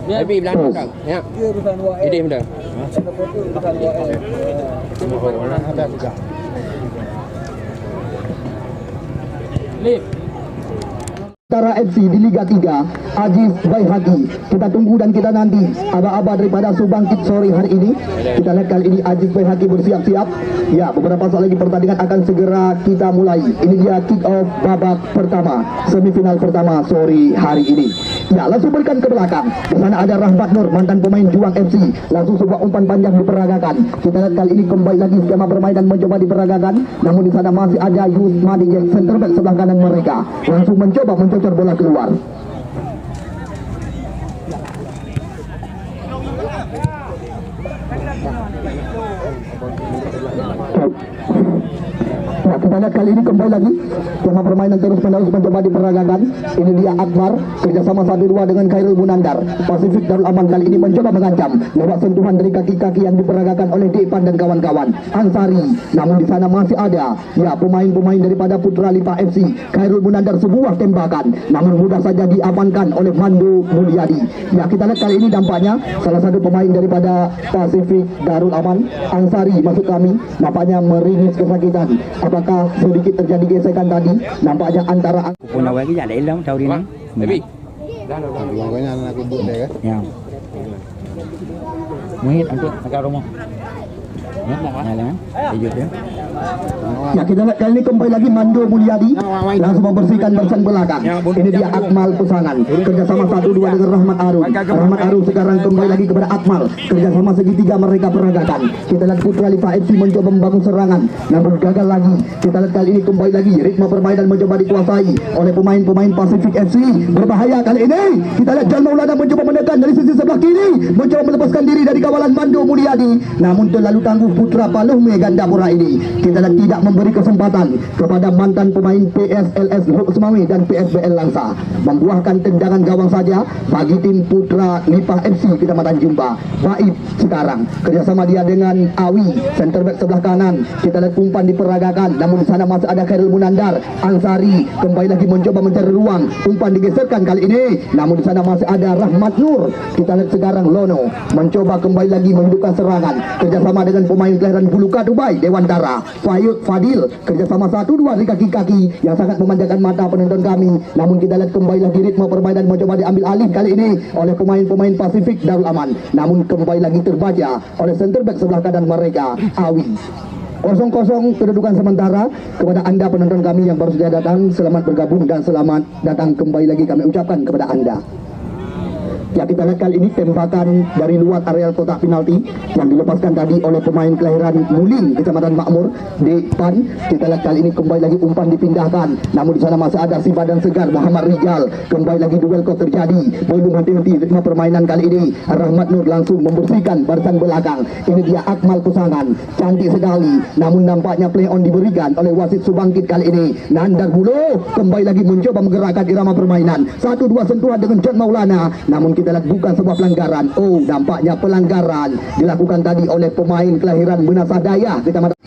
Tapi bilang dah. Ya. Ini dah. Lip. Tara FC di Liga 3, Aziz Baihaqi. Kita tunggu dan kita nanti aba-aba daripada Subangkit sore hari ini. Kita lihat kali ini Aziz Baihaqi bersiap-siap. Ya, beberapa saat lagi pertandingan akan segera kita mulai. Ini dia kick off babak pertama, semifinal pertama sore hari ini. Ya, langsung berikan ke belakang. Di sana ada Rahmat Nur, mantan pemain Juang FC. Langsung sebuah umpan panjang diperagakan. Kita lihat kali ini kembali lagi skema bermain dan mencoba diperagakan. Namun di sana masih ada Yusmadi yang center back sebelah kanan mereka. Langsung mencoba mencocor bola keluar. Nah, kita lihat kali ini kembali lagi skema permainan terus menerus mencoba diperagakan. Ini dia Akbar kerjasama 1-2 dengan Khairul Munandar. Pasifik Darul Aman kali ini mencoba mengancam lewat sentuhan dari kaki-kaki yang diperagakan oleh Depan dan kawan-kawan. Ansari, namun di sana masih ada ya pemain-pemain daripada Putra Lipa FC. Khairul Munandar sebuah tembakan, namun mudah saja diamankan oleh Mando Mulyadi. Ya, kita lihat kali ini dampaknya salah satu pemain daripada Pasifik Darul Aman, Ansari masuk kami, nampaknya meringis kesakitan. Apakah sedikit terjadi gesekan tadi? Nampaknya antara Punya lagi jadi dong tahu ini. Tapi. Pokoknya aku buat deh. Ya. Muhit untuk agak rumah. Ya, jalan. Lanjut ya. ya, kita lihat kali ini kembali lagi Mando Mulyadi langsung membersihkan barisan belakang. Ini dia Akmal Pusangan kerjasama 1-2 dengan Rahmat Arun. Rahmat Arun sekarang kembali lagi kepada Akmal, kerjasama segitiga mereka peragakan. Kita lihat Putra Lipa FC mencoba membangun serangan, namun gagal lagi. Kita lihat kali ini kembali lagi ritme permainan mencoba dikuasai oleh pemain-pemain Pasifik FC. Berbahaya kali ini. Kita lihat John Maulana mencoba menekan dari sisi sebelah kiri, mencoba melepaskan diri dari kawalan Mando Mulyadi, namun terlalu tangguh Putra Paluhme Gandapura ini. Kita lihat tidak memberi kesempatan kepada mantan pemain PSLS Lok Semawi dan PSBL Langsa. Membuahkan tendangan gawang saja bagi tim Putra Lipa FC Kecamatan Jumba. Baib sekarang kerjasama dia dengan Awi, center back sebelah kanan. Kita lihat umpan diperagakan, namun di sana masih ada Khairul Munandar. Ansari kembali lagi mencoba mencari ruang, umpan digeserkan kali ini, namun di sana masih ada Rahmat Nur. Kita lihat sekarang Lono mencoba kembali lagi menghidupkan serangan, kerjasama dengan pemain kelahiran Buluka Dubai, Dewantara. Fadil kerjasama 1-2 di kaki-kaki yang sangat memanjakan mata penonton kami. Namun kita lihat kembali lagi ritme permainan mencoba diambil alih kali ini oleh pemain-pemain Pasifik Darul Aman, namun kembali lagi terbaca oleh center back sebelah kanan mereka, Awi. 0-0 kedudukan sementara. Kepada anda penonton kami yang baru saja datang, selamat bergabung dan selamat datang kembali lagi kami ucapkan kepada anda. Ya, kita lihat kali ini tembakan dari luar areal kotak penalti yang dilepaskan tadi oleh pemain kelahiran Muling, Kecamatan Makmur, Depan. Kita lihat kali ini kembali lagi umpan dipindahkan, namun di sana masih ada si badan segar Muhammad Rijal. Kembali lagi duel kok terjadi, belum henti-henti ritme permainan kali ini. Rahmat Nur langsung membersihkan barisan belakang. Ini dia Akmal Pusangan, cantik sekali, namun nampaknya play on diberikan oleh wasit Subangkit kali ini. Nandar Bulo kembali lagi mencoba menggerakkan irama permainan. 1-2 sentuhan dengan John Maulana, namun kita lihat bukan sebuah pelanggaran. Oh, nampaknya pelanggaran dilakukan tadi oleh pemain kelahiran Benasah Daya, Kecamatan.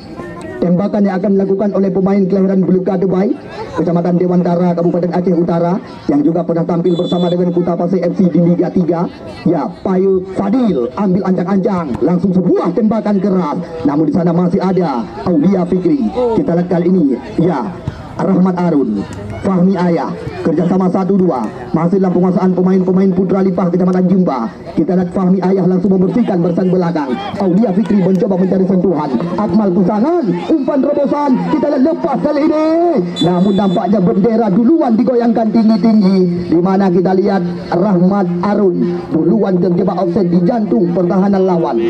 Tembakan yang akan dilakukan oleh pemain kelahiran Buluka Dubai, Kecamatan Dewantara, Kabupaten Aceh Utara, yang juga pernah tampil bersama dengan Kuta Pasir FC di Liga 3. Ya, Payu Fadil ambil ancang-ancang, langsung sebuah tembakan keras, namun di sana masih ada Aulia Fikri. Kita lihat kali ini, ya, Rahmat Arun, Fahmi Ayah, kerjasama 1-2, masih dalam penguasaan pemain-pemain Putra Lipa Kecamatan Jumba. Kita lihat Fahmi Ayah langsung membersihkan barisan belakang. Aulia Fikri mencoba mencari sentuhan. Akmal Pusangan, umpan terobosan, kita lihat lepas kali ini, namun nampaknya bendera duluan digoyangkan tinggi-tinggi, di mana kita lihat Rahmat Arun duluan terjebak offset di jantung pertahanan lawan.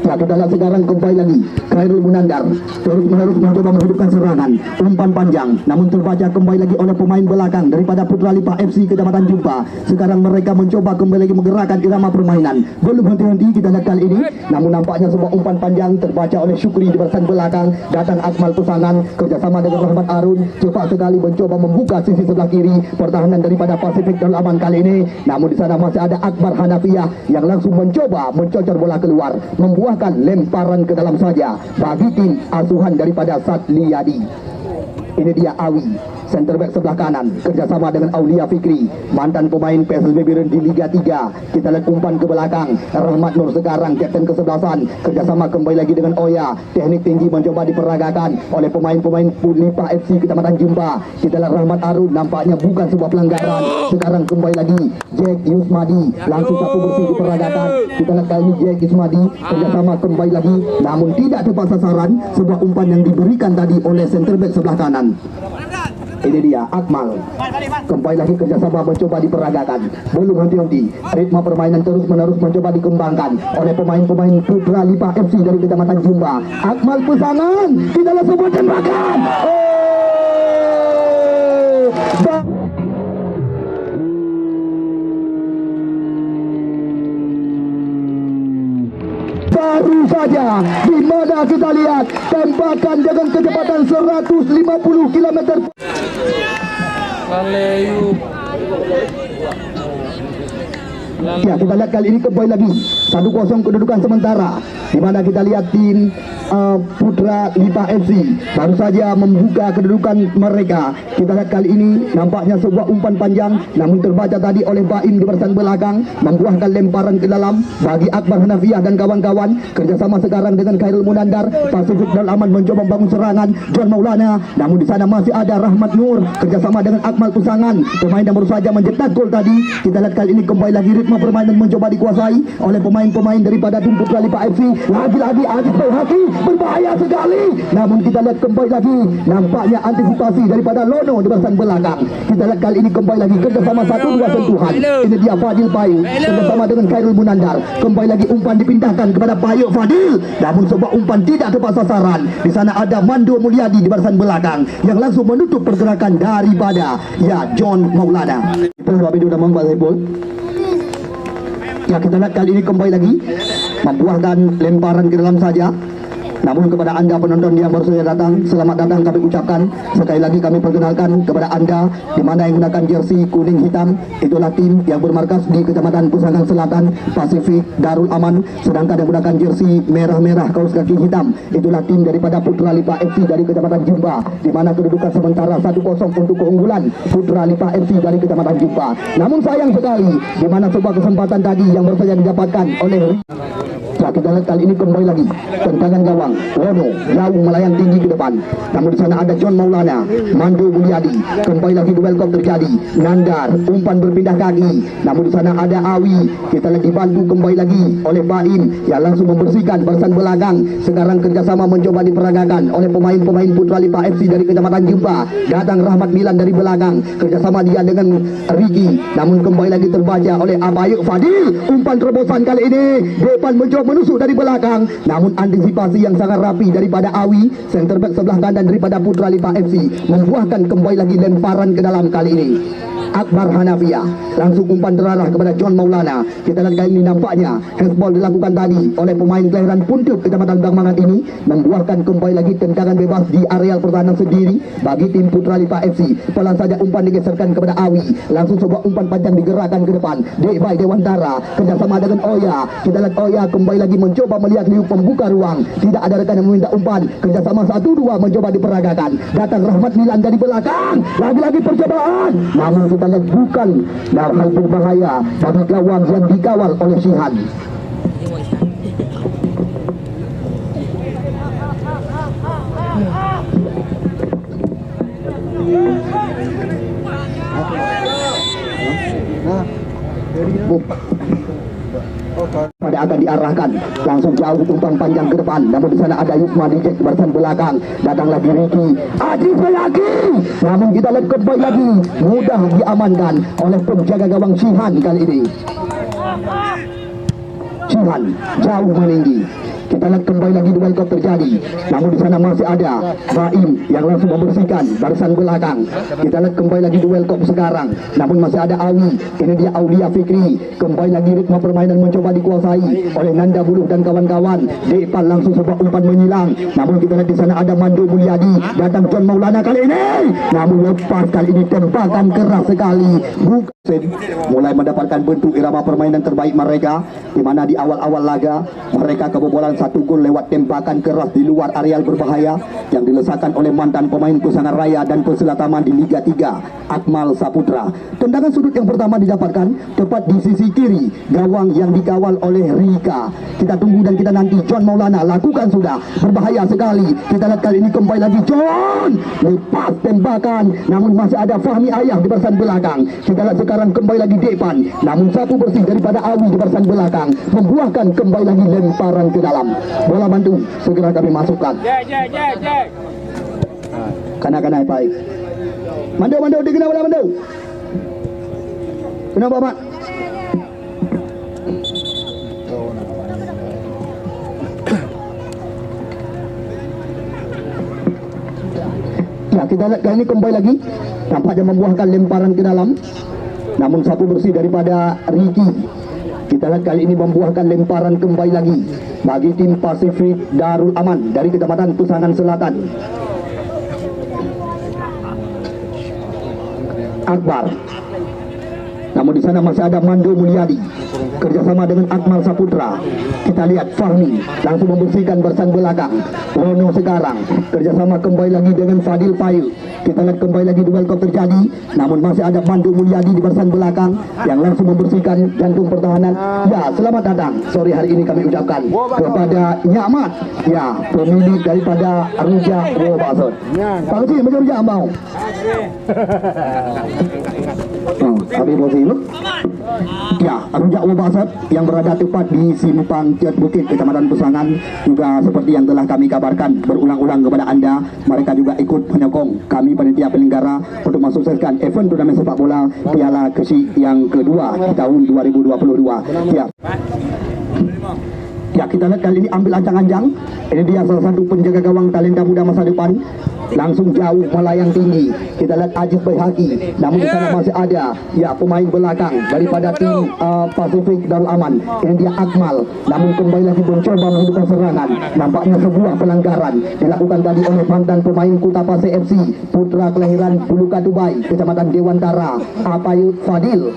Ya, kita lihat sekarang kembali lagi Khairul Munandar terus menerus mencoba menghidupkan serangan, umpan panjang, namun terbaca kembali lagi oleh pemain belakang daripada Putra Lipa FC Kecamatan Jumpa. Sekarang mereka mencoba kembali lagi menggerakkan irama permainan, belum henti-henti. Kita lihat kali ini, namun nampaknya sebuah umpan panjang terbaca oleh Syukri di barisan belakang. Datang Akmal Pusangan kerjasama dengan Rahmat Arun, cepat sekali mencoba membuka sisi sebelah kiri pertahanan daripada Pasifik Darul Aman kali ini, namun di sana masih ada Akbar Hanafiah yang langsung mencoba mencocor bola keluar, membuahkan lemparan ke dalam saja bagi tim asuhan daripada Satliyadi. Ini dia Awi, center back sebelah kanan kerjasama dengan Aulia Fikri, mantan pemain PSSB Biren di Liga 3. Kita lihat umpan ke belakang, Rahmat Nur sekarang kapten kesebelasan, kerjasama kembali lagi dengan Oya, teknik tinggi mencoba diperagakan oleh pemain-pemain Lipa FC Kecamatan Jumpa. Kita lihat Rahmat Arun, nampaknya bukan sebuah pelanggaran. Sekarang kembali lagi Jack Yusmadi, langsung sapu bersih diperagakan. Kita lihat kali ini Jack Yusmadi kerjasama kembali lagi, namun tidak tepat sasaran. Sebuah umpan yang diberikan tadi oleh center back sebelah kanan. Ini dia Akmal, kembali lagi kerjasama mencoba diperagakan, belum henti-henti. Ritme permainan terus menerus mencoba dikembangkan oleh pemain-pemain Putra Lipa FC dari Kecamatan Jumba. Akmal pesangan, kita lihat sebuah tembakan. Baru saja di mana kita lihat tembakan dengan kecepatan 150 km. Ya, kita lihat kali ini kembali lagi 1-0 kedudukan sementara, di mana kita lihat tim Putra Lipa FC baru saja membuka kedudukan mereka. Kita lihat kali ini nampaknya sebuah umpan panjang, namun terbaca tadi oleh Baim di barisan belakang, membuahkan lemparan ke dalam bagi Akbar Hanafiah dan kawan-kawan. Kerjasama sekarang dengan Khairul Munandar, Pasifik dan Aman mencoba membangun serangan. John Maulana, namun di sana masih ada Rahmat Nur kerjasama dengan Akmal Pusangan, pemain yang baru saja mencetak gol tadi. Kita lihat kali ini kembali lagi ritme permainan mencoba dikuasai oleh pemain-pemain daripada tim Putra Lipa FC. Lagi-lagi Aziz Haki berbahaya sekali, namun kita lihat kembali lagi nampaknya antisipasi daripada Lono di barisan belakang. Kita lihat kali ini kembali lagi kerjasama 1-2 sentuhan. Ini dia Fadil Payu kerjasama dengan Khairul Munandar, kembali lagi umpan dipindahkan kepada Payu Fadil, namun sebuah umpan tidak tepat sasaran. Di sana ada Mando Mulyadi di barisan belakang yang langsung menutup pergerakan daripada John Maulana. Sebab itu sudah membuat Saiful. Ya, kita lihat kali ini kembali lagi membuahkan lemparan ke dalam saja. Namun kepada anda penonton yang baru saja datang, selamat datang kami ucapkan. Sekali lagi kami perkenalkan kepada anda, di mana yang menggunakan jersey kuning hitam, itulah tim yang bermarkas di Kecamatan Pusangan Selatan, Pasifik Darul Aman. Sedangkan yang menggunakan jersey merah-merah kaos kaki hitam, itulah tim daripada Putra Lipa FC dari Kecamatan Jumba, di mana kedudukan sementara 1-0 untuk keunggulan Putra Lipa FC dari Kecamatan Jumba. Namun sayang sekali, di mana sebuah kesempatan tadi yang baru saja didapatkan oleh kita lihat kali ini kembali lagi tendangan gawang Lono jauh melayang tinggi ke depan, namun di sana ada John Maulana, Mando Mulyadi, kembali lagi duel kok terjadi. Nandar umpan berpindah kaki, namun di sana ada Awi. Kita lagi dibantu kembali lagi oleh Baim yang langsung membersihkan barisan belakang. Sekarang kerjasama mencoba diperagakan oleh pemain-pemain Putra Lipa FC dari Kecamatan Jumpa. Datang Rahmat Milan dari belakang, kerjasama dia dengan Riki, namun kembali lagi terbaca oleh Abayuk Fadil. Umpan terobosan kali ini depan mencoba menusuk dari belakang, namun antisipasi yang sangat rapi daripada Awi, center back sebelah kanan daripada Putra Lipa FC, membuahkan kembali lagi lemparan ke dalam kali ini. Akbar Hanafiah langsung umpan terarah kepada John Maulana. Kita lihat kali ini nampaknya handball dilakukan tadi oleh pemain kelahiran Puntut Kecamatan Bangmangan ini, membuahkan kembali lagi tendangan bebas di areal pertahanan sendiri bagi tim Putra Lipa FC. Pelan saja umpan digeserkan kepada Awi, langsung sebuah umpan panjang digerakkan ke depan. Debai Dewantara kerjasama dengan Oya. Kita lihat Oya kembali lagi mencoba melihat liuk pembuka ruang, tidak ada rekan yang meminta umpan. Kerjasama 1-2 mencoba diperagakan. Datang Rahmat Milan dari belakang, lagi-lagi percobaan, namun kita lihat bukan hal berbahaya bagi gawang yang dikawal oleh Sihan. Pada akan diarahkan langsung jauh umpan panjang ke depan, namun di sana ada Yusma di barisan belakang. Datang lagi Riki, Aziz lagi, namun kita lihat kembali lagi mudah diamankan oleh penjaga gawang Sihan kali ini. Sihan jauh meninggi. Kita lihat kembali lagi duel kok terjadi, namun di sana masih ada Baim yang langsung membersihkan barisan belakang. Kita lihat kembali lagi duel kok sekarang, namun masih ada Awi. Ini dia Aulia Fikri, kembali lagi ritme permainan mencoba dikuasai oleh Nanda Buluh dan kawan-kawan. Depan langsung sebuah umpan menyilang, namun kita lihat di sana ada Mando Mulyadi. Datang John Maulana kali ini, namun lepas kali ini tembakan keras sekali. mulai mendapatkan bentuk irama permainan terbaik mereka, di mana di awal-awal laga mereka kebobolan Satu gol lewat tembakan keras di luar areal berbahaya yang dilesakan oleh mantan pemain Pusangan Raya dan Persela Taman di Liga 3, Akmal Saputra. Tendangan sudut yang pertama didapatkan tepat di sisi kiri gawang yang dikawal oleh Rika. Kita tunggu dan kita nanti. John Maulana lakukan sudah, berbahaya sekali. Kita lihat kali ini kembali lagi John lepas tembakan, namun masih ada Fahmi Ayah di barisan belakang. Kita lihat sekarang kembali lagi Depan, namun sapu bersih daripada Awi di barisan belakang, membuahkan kembali lagi lemparan ke dalam. Bola Bandung segera kami masukkan. Kanak-kanak baik. Mandu dikena bola Mandu. Kenapa Pak? Ya, kita lihat kali ini kembali lagi tampaknya membuahkan lemparan ke dalam, namun sapu bersih daripada Ricky. Kita lihat kali ini membuahkan lemparan kembali lagi bagi tim Pasifik Darul Aman dari Kecamatan Pusangan Selatan. Akbar, namun di sana masih ada Mando Mulyadi kerjasama dengan Akmal Saputra. Kita lihat Fahmi langsung membersihkan barisan belakang. Rono sekarang kerjasama kembali lagi dengan Fadil Payu. Kita lihat kembali lagi duel kau terjadi, namun masih ada Mando Mulyadi di barisan belakang yang langsung membersihkan jantung pertahanan. Ya, selamat datang sore hari ini kami ucapkan kepada Nyamat, ya, pemilik daripada Rujak Wobasot. Pak Kecil macam Rujak Ambau. Kami positif. Ya, Rujak Wobasot yang berada tepat di Simpang Tiat Bukit, Kecamatan Pusangan, juga seperti yang telah kami kabarkan berulang-ulang kepada Anda, mereka juga ikut menyokong kami panitia penyelenggara untuk mensukseskan event turnamen sepak bola Piala Kesi yang kedua di tahun 2022. Ya, kita lihat kali ini ambil ancang-ancang. Ini dia salah satu penjaga gawang talenta muda masa depan, langsung jauh melayang tinggi. Kita lihat Ajib Baihaki, namun di sana masih ada ya pemain belakang daripada tim Pasifik Darul Aman. Ini dia Akmal, namun kembali lagi mencoba menghidupkan serangan. Nampaknya sebuah pelanggaran dilakukan tadi oleh mantan pemain Kutapase FC, putra kelahiran Buluka Dubai, Kecamatan Dewantara, Apayut Fadil.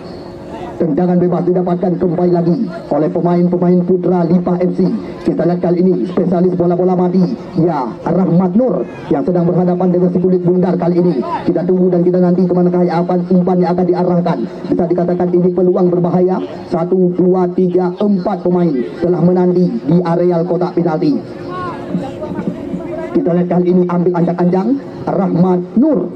Tendangan bebas didapatkan kembali lagi oleh pemain-pemain putra Lipa FC. Kita lihat kali ini spesialis bola-bola mati, ya, Rahmat Nur yang sedang berhadapan dengan si kulit bundar kali ini. Kita tunggu dan kita nanti kemanakah umpan yang akan diarahkan. Bisa dikatakan ini peluang berbahaya. 1, 2, 3, 4 pemain telah menanti di areal kotak penalti. Kita lihat kali ini ambil ancang-ancang Rahmat Nur.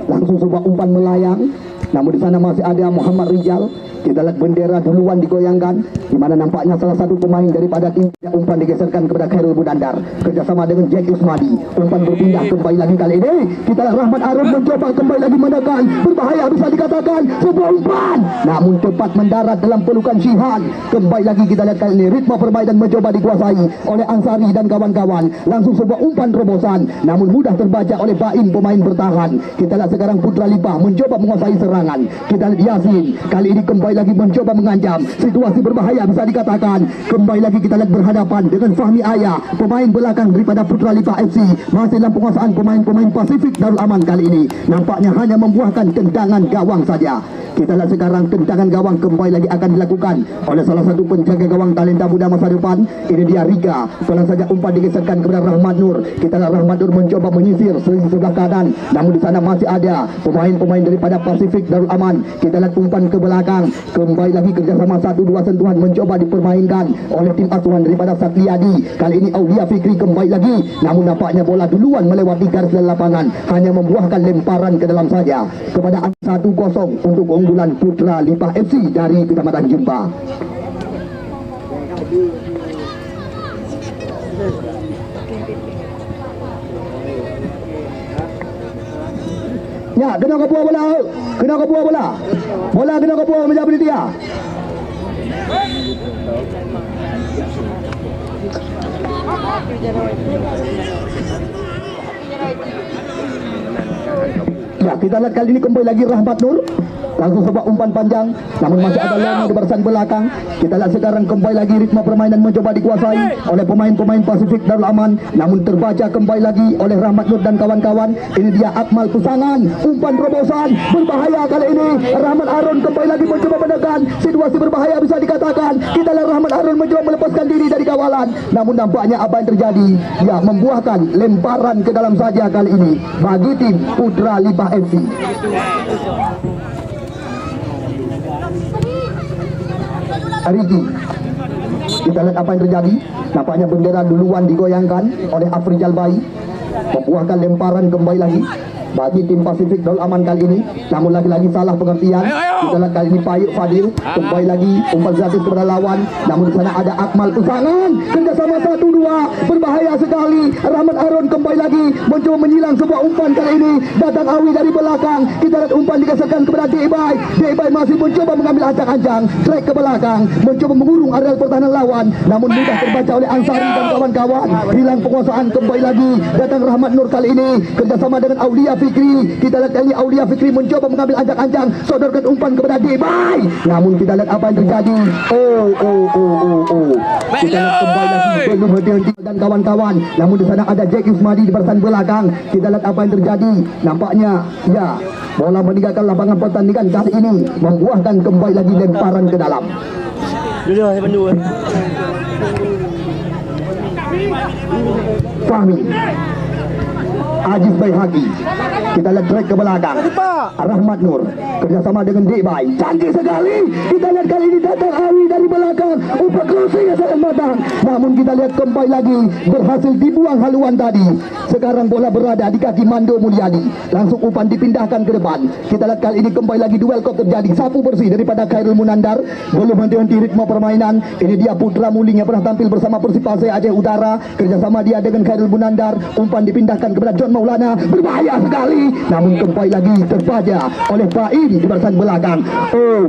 Langsung sebuah umpan melayang, namun di sana masih ada Muhammad Rijal. Kita lihat bendera duluan digoyangkan, di mana nampaknya salah satu pemain daripada tim umpan digeserkan kepada Khairul Budandar kerjasama dengan Jack Usmadi. Umpan berpindah kembali lagi kali ini. Kita lihat Rahmat Arif mencoba kembali lagi menekan, berbahaya bisa dikatakan sebuah umpan, namun tepat mendarat dalam pelukan Syihan. Kembali lagi kita lihat kali ini ritme permainan mencoba dikuasai oleh Ansari dan kawan-kawan. Langsung sebuah umpan terobosan, namun mudah terbaca oleh Baim pemain bertahan. Kita lihat sekarang Putra Lipah mencoba menguasai serangan. Kita lihat Yasin kali ini kembali lagi mencoba mengancam, situasi berbahaya bisa dikatakan. Kembali lagi kita lihat berhadapan dengan Fahmi Ayah, pemain belakang daripada Putra Lipa FC, masih dalam penguasaan pemain-pemain Pasifik Darul Aman kali ini. Nampaknya hanya membuahkan tendangan gawang saja. Kita lihat sekarang tendangan gawang kembali lagi akan dilakukan oleh salah satu penjaga gawang talenta muda masa depan. Ini dia Rika, pelan saja umpan digeserkan kepada Rahmat Nur. Kita lihat Rahmat Nur mencoba menyisir sisi sebelah kanan, namun di sana masih ada pemain-pemain daripada Pasifik Darul Aman. Kita lihat umpan ke belakang, kembali lagi kerjasama 1-2 sentuhan mencoba dipermainkan oleh tim asuhan daripada Satriadi. Kali ini Aulia Fikri kembali lagi, namun nampaknya bola duluan melewati garis lapangan, hanya membuahkan lemparan ke dalam saja. Kepada 1-0 untuk unggulan Putra Lipa FC dari Kecamatan Jempa. Ya, kena ke buah bola. Kena ke buah bola. Bola kena ke buah menjadi dia. Ya, kita lihat kali ini kembali lagi Rahmat Nur. langsung sebuah umpan panjang, namun masih ada Leno di barisan belakang. Kita lihat sekarang kembali lagi ritme permainan mencoba dikuasai oleh pemain-pemain Pasifik Darul Aman, namun terbaca kembali lagi oleh Rahmat Nur dan kawan-kawan. Ini dia Akmal Pusangan, umpan terobosan berbahaya kali ini. Rahmat Arun kembali lagi mencoba menekan, situasi berbahaya bisa dikatakan. Kita lihat Rahmat Arun mencoba melepaskan diri dari kawalan, namun nampaknya apa yang terjadi, ya membuahkan lemparan ke dalam saja kali ini bagi tim Putra Lipa FC. Riki, kita lihat apa yang terjadi. Nampaknya bendera duluan digoyangkan oleh Afrizal Bayi, membuahkan lemparan kembali lagi bagi tim Pasifik Darul Aman kali ini. Namun lagi-lagi salah pengertian. Kita lihat kali ini Payuk Fadil kembali lagi umpan gratis kepada lawan, namun di sana ada Akmal Pusangan, kerjasama 1-2 berbahaya sekali. Rahmat Arun kembali lagi mencoba menyilang sebuah umpan kali ini. Datang Awi dari belakang. Kita lihat umpan digeserkan kepada Debay. Debay masih mencoba mengambil ancang-ancang, track ke belakang, mencoba mengurung areal pertahanan lawan, namun mudah terbaca oleh Ansari dan kawan-kawan. Hilang penguasaan kembali lagi. Datang Rahmat Nur kali ini kerjasama dengan Aulia Fikri. Kita lihat kali ini Aulia Fikri mencoba mengambil ancang-ancang, sodorkan umpan kepada Debay. Namun kita lihat apa yang terjadi. Kita lihat kembali lagi belum henti dan kawan-kawan. Namun di sana ada Jack Yusmadi di barisan belakang. Kita lihat apa yang terjadi. Nampaknya ya bola meninggalkan lapangan pertandingan kali ini, membuahkan kembali lagi lemparan ke dalam. Fahmi Aziz Baihaqi. Kita lihat track ke belakang. Rahmat Nur kerjasama dengan Debay, cantik sekali. Kita lihat kali ini datang Awi dari belakang, umpan crossing yang sangat matang, namun kita lihat kembali lagi berhasil dibuang haluan tadi. Sekarang bola berada di kaki Mando Mulyadi, langsung umpan dipindahkan ke depan. Kita lihat kali ini kembali lagi duel kok terjadi, sapu bersih daripada Khairul Munandar. Belum henti-henti ritme permainan. Ini dia Putra Muling yang pernah tampil bersama Persipase Aceh Utara, kerjasama dia dengan Khairul Munandar. Umpan dipindahkan kepada John Maulana, berbahaya sekali, namun kembali lagi terbaca oleh Baim di barisan belakang.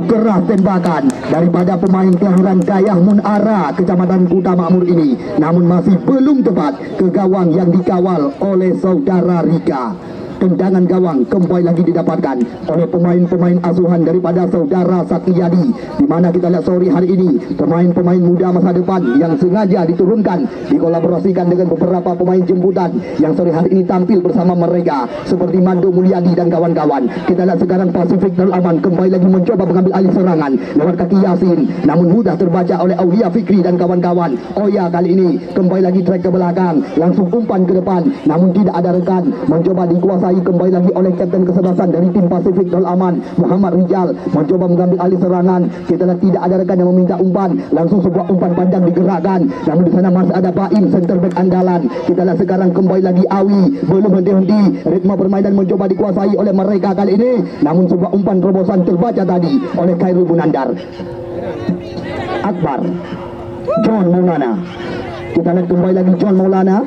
Keras tembakan daripada pemain kelahiran Gayah Munara, Kecamatan Kuta Makmur ini, namun masih belum tepat ke gawang yang dikawal oleh saudara Rika. Tendangan gawang kembali lagi didapatkan oleh pemain-pemain asuhan daripada saudara Sakyadi, di mana kita lihat sore hari ini pemain-pemain muda masa depan yang sengaja diturunkan, dikolaborasikan dengan beberapa pemain jemputan yang sore hari ini tampil bersama mereka seperti Mando Mulyadi dan kawan-kawan. Kita lihat sekarang Pasifik Darul Aman kembali lagi mencoba mengambil alih serangan lewat kaki Yasin, namun mudah terbaca oleh Aulia Fikri dan kawan-kawan. Oya kali ini kembali lagi track ke belakang, langsung umpan ke depan, namun tidak ada rekan, mencoba dikuasai kembali lagi oleh kapten kesebelasan dari tim Pasifik Darul Aman, Muhammad Rijal, mencoba mengambil alih serangan. Kita lihat tidak ada rekan yang meminta umpan, langsung sebuah umpan panjang digerakkan, namun di sana masih ada Baim, center back andalan. Kita lihat sekarang kembali lagi Awi, belum henti-henti, ritme permainan mencoba dikuasai oleh mereka kali ini, namun sebuah umpan terobosan terbaca tadi oleh Khairul Munandar. Akbar, John Maulana. Kita lihat kembali lagi John Maulana,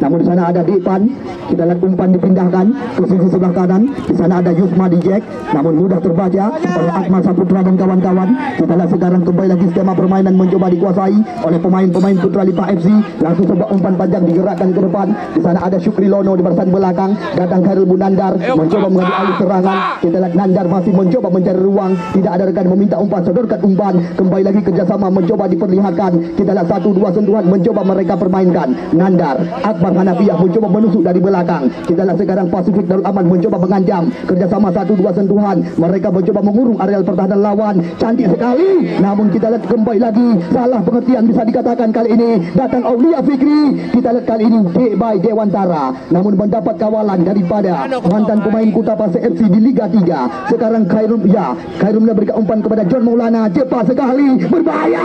namun di sana ada Dipan. Kita lihat umpan dipindahkan ke sisi sebelah kanan. Di sana ada Yusmadi Jack, namun mudah terbaca oleh Akmal Saputra dan kawan-kawan. Kita lihat sekarang kembali lagi skema permainan mencoba dikuasai oleh pemain-pemain Putra Lipa FC. Langsung sebuah umpan panjang digerakkan ke depan. Di sana ada Syukri Lono di barisan belakang. Datang Khairul Munandar mencoba mengambil alih serangan. Kita lihat Nandar masih mencoba mencari ruang. Tidak ada rekan meminta umpan, sodorkan umpan. Kembali lagi kerjasama mencoba diperlihatkan. Kita lihat 1-2 sentuhan mencoba mereka permainkan. Nandar, Akbar Hanafiah mencoba menusuk dari belakang. Kita lihat sekarang Pasifik Darul Aman mencoba mengancam, kerjasama 1-2 sentuhan. Mereka mencoba mengurung areal pertahanan lawan. Cantik sekali, namun kita lihat kembali lagi salah pengertian bisa dikatakan kali ini. Datang Aulia Fikri. Kita lihat kali ini Debay Dewantara, namun mendapat kawalan daripada mantan pemain Kuta Pasir FC di Liga 3. Sekarang Khairul memberikan umpan kepada John Maulana, cepat sekali, berbahaya.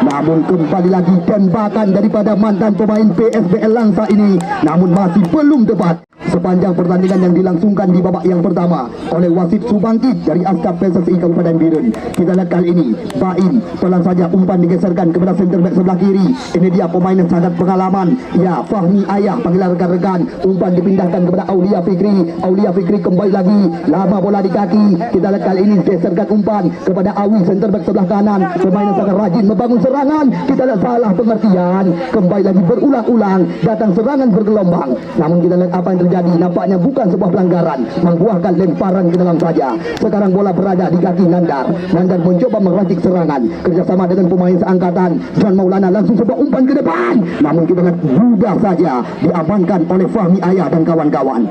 Namun kembali lagi tembakan daripada mantan pemain PSBL Langsa ini, namun masih belum tepat. Sepanjang pertandingan yang dilangsungkan di babak yang pertama oleh wasit Subangkit dari Askap PSSI Kabupaten Biren. Kita lihat kali ini Baim pelan saja umpan digeserkan kepada center back sebelah kiri. Ini dia pemain yang sangat pengalaman, ya, Fahmi Ayah panggilan rekan-rekan. Umpan dipindahkan kepada Aulia Fikri. Aulia Fikri kembali lagi, lama bola di kaki. Kita lihat kali ini geserkan umpan kepada Awi, center back sebelah kanan, pemain yang sangat rajin membangun serangan. Kita lihat salah pengertian, kembali lagi berulang-ulang, datang serangan bergelombang. Namun kita lihat apa yang terjadi. Mulyadi nampaknya bukan sebuah pelanggaran, membuahkan lemparan ke dalam saja. Sekarang bola berada di kaki Nandar. Nandar mencoba meracik serangan kerjasama dengan pemain seangkatan John Maulana, langsung sebuah umpan ke depan, namun kita lihat mudah saja diamankan oleh Fahmi Ayah dan kawan-kawan.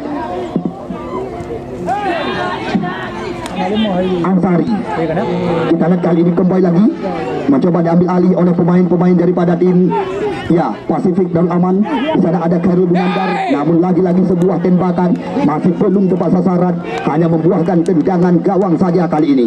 Ansari, kita lihat kali ini kembali lagi mencoba diambil alih oleh pemain-pemain daripada tim Pasifik Darul Aman. Di sana ada Khairul Nandar, namun lagi-lagi sebuah tembakan masih belum tepat sasaran, hanya membuahkan tendangan gawang saja kali ini.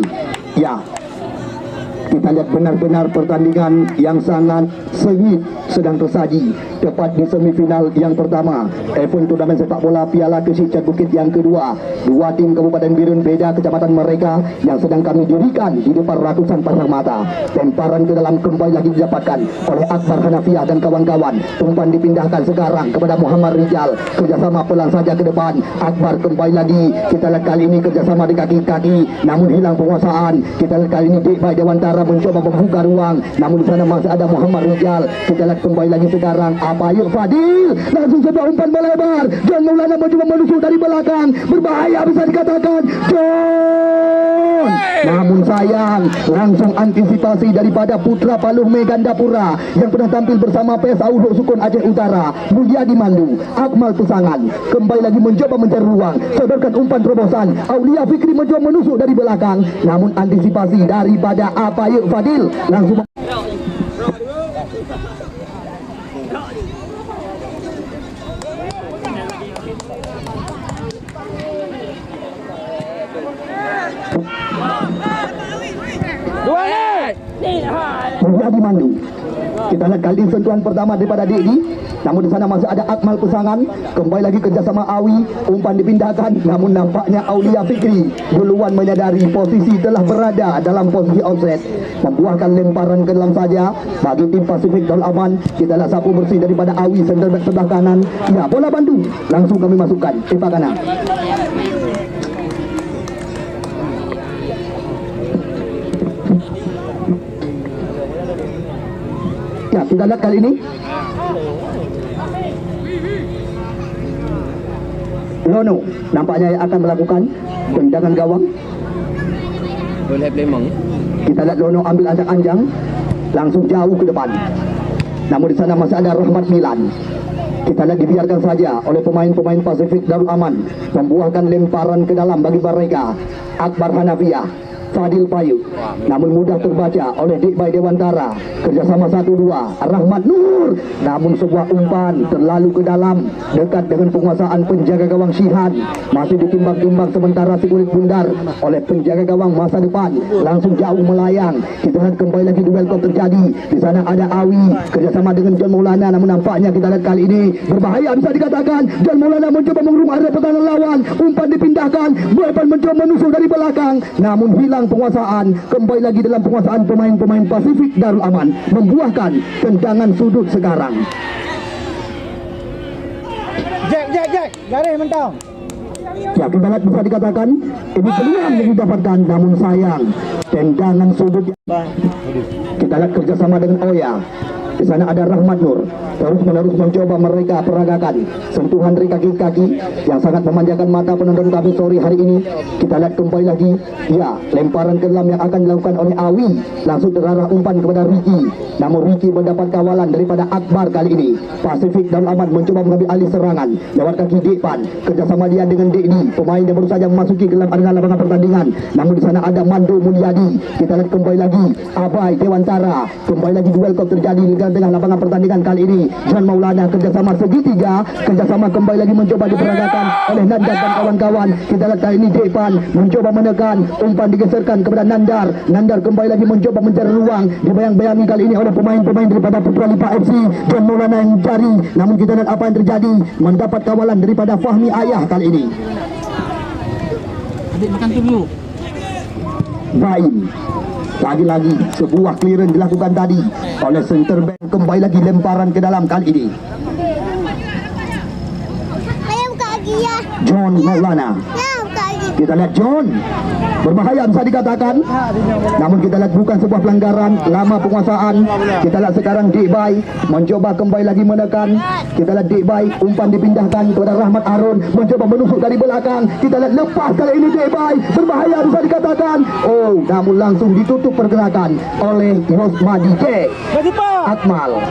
Kita lihat benar-benar pertandingan yang sangat sengit sedang tersaji tepat di semifinal yang pertama event turnamen sepak bola Piala Kesih Cat Bukit yang kedua. Dua tim Kabupaten Birun beda kecamatan mereka yang sedang kami dirikan di depan ratusan pasang mata. Lemparan ke dalam kembali lagi didapatkan oleh Akbar Hanafiah dan kawan-kawan. Umpan dipindahkan sekarang kepada Muhammad Rijal, kerjasama pelan saja ke depan. Akbar kembali lagi, kita lihat kali ini kerjasama di kaki-kaki, namun hilang penguasaan. Kita lihat kali ini Dikbai Dewantara mencoba membuka ruang, namun di sana masih ada Muhammad Rijal. Kita lihat kembali lagi sekarang Abayuk Fadil, langsung sebuah umpan melebar. John Maulana mencoba menusuk dari belakang, berbahaya bisa dikatakan John, namun sayang langsung antisipasi daripada putra Paluh Megandapura yang pernah tampil bersama PSA Uluk Sukun Aceh Utara, Mulyadi Mandu. Akmal Pusangan kembali lagi mencoba mencari ruang, sodorkan umpan terobosan. Aulia Fikri mencoba menusuk dari belakang, namun antisipasi daripada Abayuk Fadil langsung Mulyadi Mandu. Kita lihat kali ini sentuhan pertama daripada Dedi, namun di sana masih ada Akmal Pusangan. Kembali lagi kerjasama Awi, umpan dipindahkan, namun nampaknya Aulia Fikri duluan menyadari posisi telah berada dalam posisi offset, membuahkan lemparan ke dalam saja bagi tim Pasifik Darul Aman. Kita lihat sapu bersih daripada Awi, center back sebelah kanan. Bola bantu langsung kami masukkan sepak kanan. Kita lihat kali ini Lono nampaknya akan melakukan tendangan gawang. Kita lihat Lono ambil anjang-anjang langsung jauh ke depan, namun di sana masih ada Rahmat Milan. Kita lihat dibiarkan saja oleh pemain-pemain Pasifik Darul Aman, membuahkan lemparan ke dalam bagi mereka. Akbar Hanafiah, Fadil Payu, namun mudah terbaca oleh Dikbai Dewantara, kerjasama 1-2 Rahmat Nur, namun sebuah umpan terlalu ke dalam, dekat dengan penguasaan penjaga gawang Syihan, masih ditimbang-timbang sementara si kulit bundar oleh penjaga gawang masa depan, langsung jauh melayang. Kita lihat kembali lagi duel kok terjadi. Di sana ada Awi kerjasama dengan John Maulana, namun nampaknya kita lihat kali ini berbahaya bisa dikatakan. John Maulana mencoba mengurung area pertahanan lawan, umpan dipindahkan, Boepan mencoba menusuk dari belakang, namun hilang penguasaan. Kembali lagi dalam penguasaan pemain-pemain Pasifik Darul Aman, membuahkan tendangan sudut sekarang. Jack, garis mentang. Kita lihat bisa dikatakan ini peluang yang didapatkan, namun sayang tendangan sudut. Kita lihat kerjasama dengan Oya. Di sana ada Rahmat Nur, terus-menerus mencoba mereka peragakan sentuhan dari kaki-kaki yang sangat memanjakan mata penonton kami sore hari ini. Kita lihat kembali lagi, lemparan ke dalam yang akan dilakukan oleh Awi, langsung terarah umpan kepada Ricky, namun Ricky mendapat kawalan daripada Akbar. Kali ini Pasifik Darul Aman mencoba mengambil alih serangan lewat kaki Depan, kerjasama dia dengan Dedi, pemain yang baru saja memasuki ke dalam arena lapangan pertandingan. Namun di sana ada Mando Mulyadi. Kita lihat kembali lagi Abai Dewantara, kembali lagi duel kok terjadi di tengah lapangan pertandingan kali ini. John Maulana kerjasama segitiga, kerjasama kembali lagi mencoba diperagakan oleh Nandar dan kawan-kawan. Kita lihat kali ini Depan mencoba menekan, umpan digeserkan kepada Nandar. Nandar kembali lagi mencoba mencari ruang, dibayang-bayangi kali ini oleh pemain-pemain daripada Putra Lipa FC. John Maulana yang mencari, namun kita lihat apa yang terjadi, mendapat kawalan daripada Fahmi Ayah kali ini. Adik makan dulu. Baim, lagi-lagi sebuah clearance dilakukan tadi oleh center back. Kembali lagi lemparan ke dalam kali ini John Maulana. Kita lihat John, berbahaya bisa dikatakan. Namun kita lihat bukan sebuah pelanggaran, lama penguasaan. Kita lihat sekarang Dikbai mencoba kembali lagi menekan. Kita lihat Dikbai, umpan dipindahkan kepada Rahmat Arun, mencoba menusuk dari belakang. Kita lihat lepas kali ini Dikbai, berbahaya bisa dikatakan. Oh, namun langsung ditutup pergerakan oleh Rosmadi J. Akmal.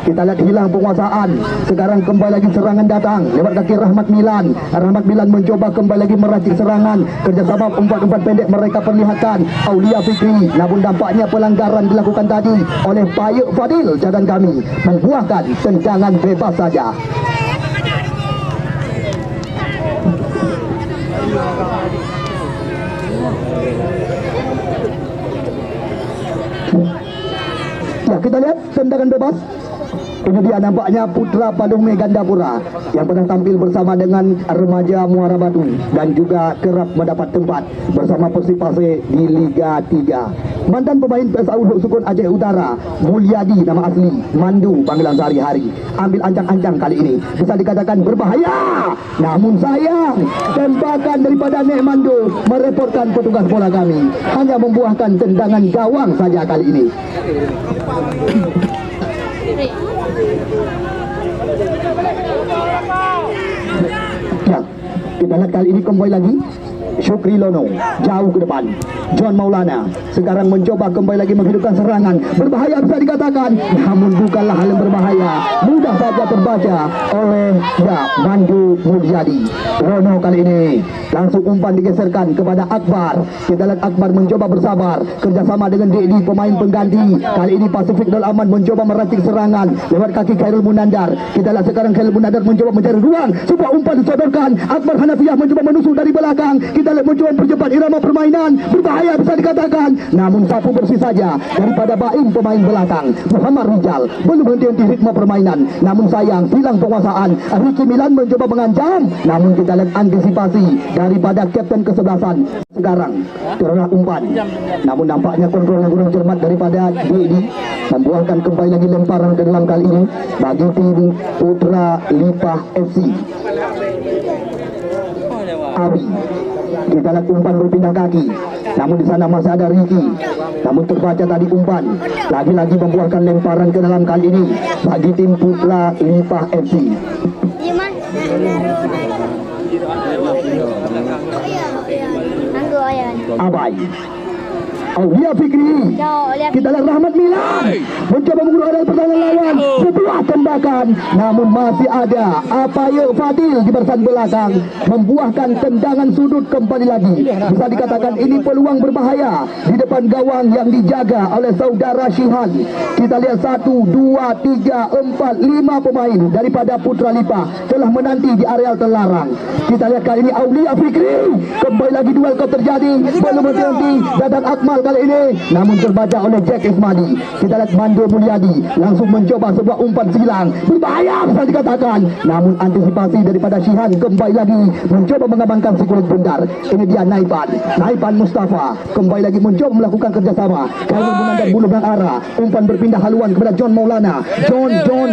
Kita lihat hilang penguasaan. Sekarang kembali lagi serangan datang lewat kaki Rahmat Milan. Rahmat Milan mencoba kembali lagi meracik serangan. Kerjasama umpan-umpan pendek mereka perlihatkan. Aulia Fikri, namun dampaknya pelanggaran dilakukan tadi oleh Payuk Fadil. Jagaan kami membuahkan tendangan bebas saja. Ya, kita lihat tendangan bebas. Ini dia nampaknya Putra Padume Gandapura yang pernah tampil bersama dengan remaja Muara Batu dan juga kerap mendapat tempat bersama Persipase di Liga 3. Mantan pemain PSAU Huk Sukun Aceh Utara, Mulyadi nama asli, Mandu panggilan sehari-hari. Ambil ancang-ancang kali ini, bisa dikatakan berbahaya. Namun sayang, tembakan daripada Nek Mandu merepotkan petugas bola kami. Hanya membuahkan tendangan gawang saja kali ini. Ya, kita lihat kali ini kembali lagi Syukri Lono jauh ke depan. John Maulana sekarang mencoba kembali lagi menghidupkan serangan. Berbahaya bisa dikatakan, namun bukanlah hal yang berbahaya. Mudah saja terbaca oleh Mandu Mulyadi. Lono kali ini langsung umpan digeserkan kepada Akbar. Kita lihat Akbar mencoba bersabar kerjasama dengan Dedi pemain pengganti. Kali ini Pasifik Dol Aman mencoba meracik serangan lewat kaki Khairul Munandar. Kita lihat sekarang Khairul Munandar mencoba mencari ruang. Sebuah umpan disodorkan. Akbar Hanafiah mencoba menusuk dari belakang. Kita lihat mencoba percepat irama permainan. Berbahaya bisa dikatakan, namun sapu bersih saja daripada Baim pemain belakang. Muhammad Rijal belum henti-henti ritme permainan, namun sayang hilang penguasaan. Ricky Milan mencoba mengancam, namun kita lihat antisipasi daripada kapten kesebelasan. Sekarang terkena umpan, namun nampaknya kontrol yang kurang cermat daripada Dedi membuahkan kembali lagi lemparan ke dalam kali ini bagi tim Putra Lipah FC. Abi, kita lihat umpan berpindah kaki, namun di sana masih ada Ricky. Namun terbaca tadi umpan lagi-lagi membuahkan lemparan ke dalam kali ini bagi tim Putra Lipah FC. Abai, Aulia Fikri. Kita lihat Rahmat Milan mencoba menggunakan pertahanan lawan. Sebuah tembakan, namun masih ada Payuk Fadil di barisan belakang membuahkan tendangan sudut kembali lagi. Bisa dikatakan ini peluang berbahaya di depan gawang yang dijaga oleh saudara Syihan. Kita lihat 1, 2, 3, 4, 5 pemain daripada Putra Lipah telah menanti di areal terlarang. Kita lihat kali ini Aulia Fikri, kembali lagi duel kau terjadi, belum henti Dadan Akmal kali ini, namun terbaca oleh Jack Ismadi. Kita lihat Mandu Mulyadi langsung mencoba sebuah umpan silang. Berbahaya bisa dikatakan, namun antisipasi daripada Syihan kembali lagi mencoba mengamankan si kulit bundar. Ini dia Naipan Mustafa kembali lagi mencoba melakukan kerjasama. Khairul Munandar bulu dan arah, umpan berpindah haluan kepada John Maulana. John.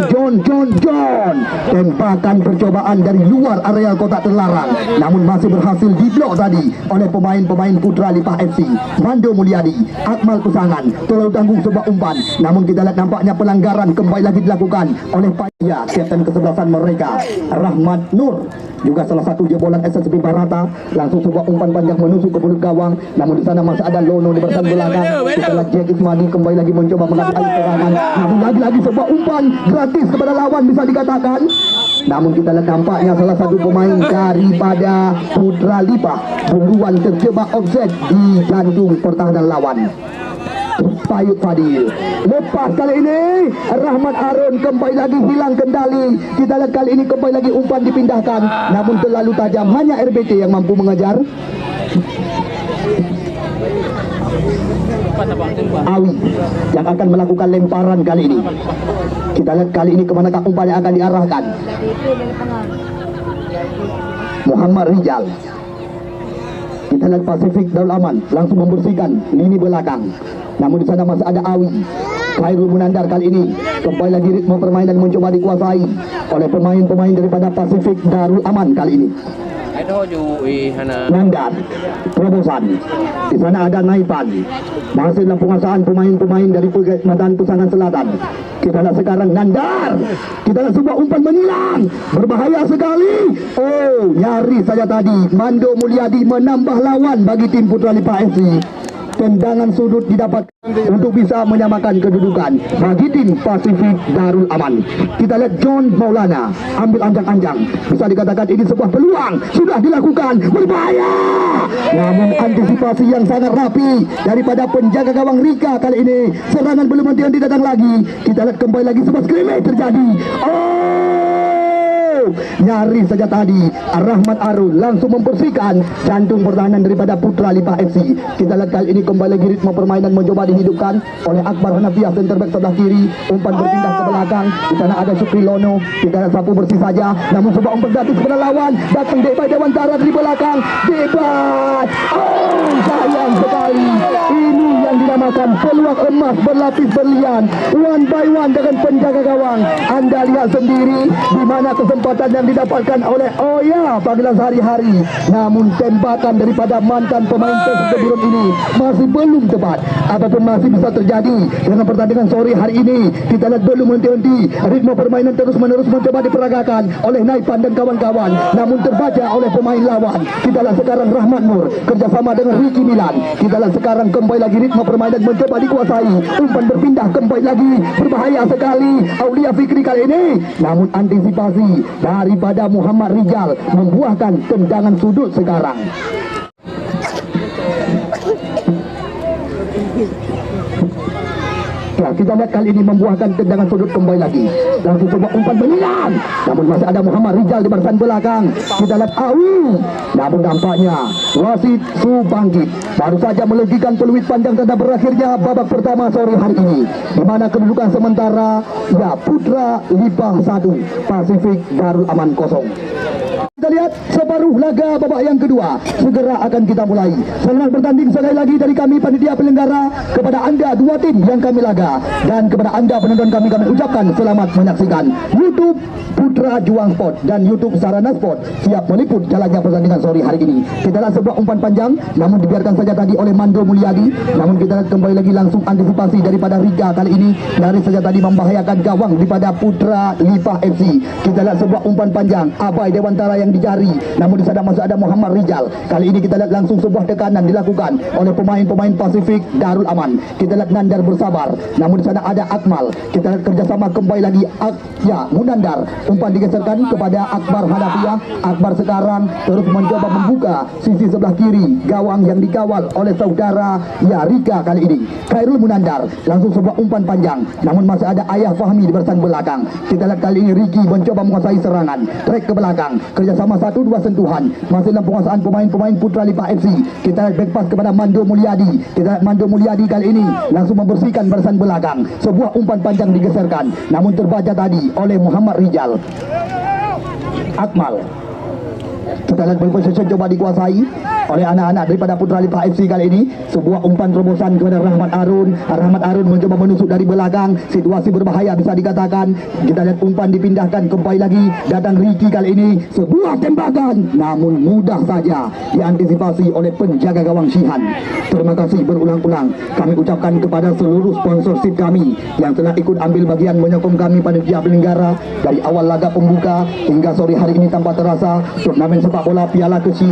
Tembakan percobaan dari luar areal kotak terlarang, namun masih berhasil diblok tadi oleh pemain-pemain Putra Lipah FC. Mandu Mulyadi, Akmal Kusangan terlalu tanggung sebuah umpan, namun kita lihat nampaknya pelanggaran kembali lagi dilakukan oleh Paya, kapten kesebelasan mereka Rahmat Nur. Juga salah satu jebolan SSB Barata, langsung sebuah umpan panjang menusuk ke mulut gawang, namun di sana masih ada Lono di barisan belakang. Kita lihat Jack Ismadi kembali lagi mencoba mengambil alih serangan, namun lagi-lagi sebuah umpan gratis kepada lawan bisa dikatakan. Namun kita lihat nampaknya salah satu pemain daripada Putra Lipah duluan terjebak offset di jantung pertahanan lawan. Payuk Fadil lepas kali ini, Rahmat Arun kembali lagi hilang kendali. Kita lihat kali ini kembali lagi umpan dipindahkan, namun terlalu tajam, hanya RBT yang mampu mengejar. Awi yang akan melakukan lemparan kali ini. Kita lihat kali ini kemanakah umpan yang akan diarahkan. Muhammad Rijal. Kita lihat Pasifik Darul Aman langsung membersihkan lini belakang, namun di sana masih ada Awi. Khairul Munandar kali ini kembali lagi ritme permainan mencoba dikuasai oleh pemain-pemain daripada Pasifik Darul Aman kali ini. Itu ju hana. Nandar, terobosan. Di sana ada Naipan. Masih dalam penguasaan pemain-pemain dari Medan Pusangan Selatan. Kita lihat sekarang Nandar. Kita lihat sebuah umpan menilang. Berbahaya sekali. Oh, nyaris saja tadi Mando Mulyadi menambah lawan bagi tim Putra Lipa FC. Tendangan sudut didapat untuk bisa menyamakan kedudukan bagi tim Pasifik Darul Aman. Kita lihat John Maulana ambil anjang-anjang. Bisa dikatakan ini sebuah peluang. Sudah dilakukan. Berbahaya. Namun antisipasi yang sangat rapi daripada penjaga gawang Rika kali ini. Serangan belum henti-henti datang lagi. Kita lihat kembali lagi sebuah scrimmage terjadi. Nyaris saja tadi Rahmat Arun langsung membersihkan jantung pertahanan daripada Putra Lipa FC. Kita lihat kali ini kembali lagi ritme permainan mencoba dihidupkan oleh Akbar Hanafiah, center back sebelah kiri. Umpan berpindah ke belakang. Di sana ada Syukri Lono. Kita lihat sapu bersih saja. Namun sebuah umpan gratis kepada lawan. Datang Debat Dewantara dari belakang. Debat. Oh, sayang sekali. Ini yang dinamakan peluang emas berlapis berlian. One by one dengan penjaga gawang. Anda lihat sendiri di mana kesempatan yang didapatkan oleh Oya panggilan sehari-hari. Namun tembakan daripada mantan pemain Persib Birun ini masih belum tepat. Apapun masih bisa terjadi dengan pertandingan sore hari ini. Kita lihat belum henti-henti. Ritme permainan terus-menerus mencoba diperagakan oleh Naipan dan kawan-kawan. Namun terbaca oleh pemain lawan. Kita lihat sekarang Rahmat Nur kerjasama dengan Ricky Milan. Kita lihat sekarang kembali lagi ritme permainan mencoba dikuasai. Umpan berpindah kembali lagi. Berbahaya sekali Aulia Fikri kali ini. Namun antisipasi daripada Muhammad Rijal membuahkan tendangan sudut sekarang. Ya, kita lihat kali ini membuahkan tendangan sudut kembali lagi. Langsung coba umpan menilang. Namun masih ada Muhammad Rijal di barisan belakang. Kita lihat Awi. Namun nampaknya wasit Subangkit baru saja melegikan peluit panjang tanda berakhirnya babak pertama sore hari ini. Di mana kedudukan sementara ya Putra Lipa 1, Pasifik Darul Aman 0. Kita lihat separuh laga babak yang kedua segera akan kita mulai. Selamat bertanding sekali lagi dari kami panitia penyelenggara kepada anda dua tim yang kami laga, dan kepada anda penonton kami ucapkan selamat menyaksikan YouTube Putra Juang Sport dan YouTube Sarana Sport siap meliput jalannya pertandingan sore hari ini. Kita lihat sebuah umpan panjang namun dibiarkan saja tadi oleh Mando Mulyadi. Namun kita lihat kembali lagi langsung antisipasi daripada Rika kali ini dari saja tadi membahayakan gawang daripada Putra Lipa FC. Kita lihat sebuah umpan panjang Abai Dewantara yang dijari, namun di sana masih ada Muhammad Rijal. Kali ini kita lihat langsung sebuah tekanan dilakukan oleh pemain-pemain Pasifik Darul Aman. Kita lihat Nandar bersabar, namun di sana ada Akmal. Kita lihat kerjasama kembali lagi Munandar. Umpan digeserkan kepada Akbar Hanafiah. Akbar sekarang terus mencoba membuka sisi sebelah kiri gawang yang dikawal oleh saudara Rika kali ini. Khairul Munandar langsung sebuah umpan panjang, namun masih ada Ayah Fahmi di barisan belakang. Kita lihat kali ini Ricky mencoba menguasai serangan, trek ke belakang, kerjasama 1-2 sentuhan, masih dalam penguasaan pemain-pemain Putra Lipa FC. Kita lihat back pass kepada Mando Mulyadi. Kita lihat Mando Mulyadi kali ini langsung membersihkan barisan belakang. Sebuah umpan panjang digeserkan, namun terbaca tadi oleh Muhammad Rijal. Akmal. Kita lihat ball possession coba dikuasai oleh anak-anak daripada Putra Lipa FC kali ini. Sebuah umpan terobosan kepada Rahmat Arun. Rahmat Arun mencoba menusuk dari belakang. Situasi berbahaya bisa dikatakan. Kita lihat umpan dipindahkan kembali lagi. Datang Ricky kali ini. Sebuah tembakan, namun mudah saja diantisipasi oleh penjaga gawang Shihan. Terima kasih berulang-ulang kami ucapkan kepada seluruh sponsorship kami yang telah ikut ambil bagian menyokong kami panitia penyelenggara dari awal laga pembuka hingga sore hari ini. Tanpa terasa turnamen sepak bola Piala Kesi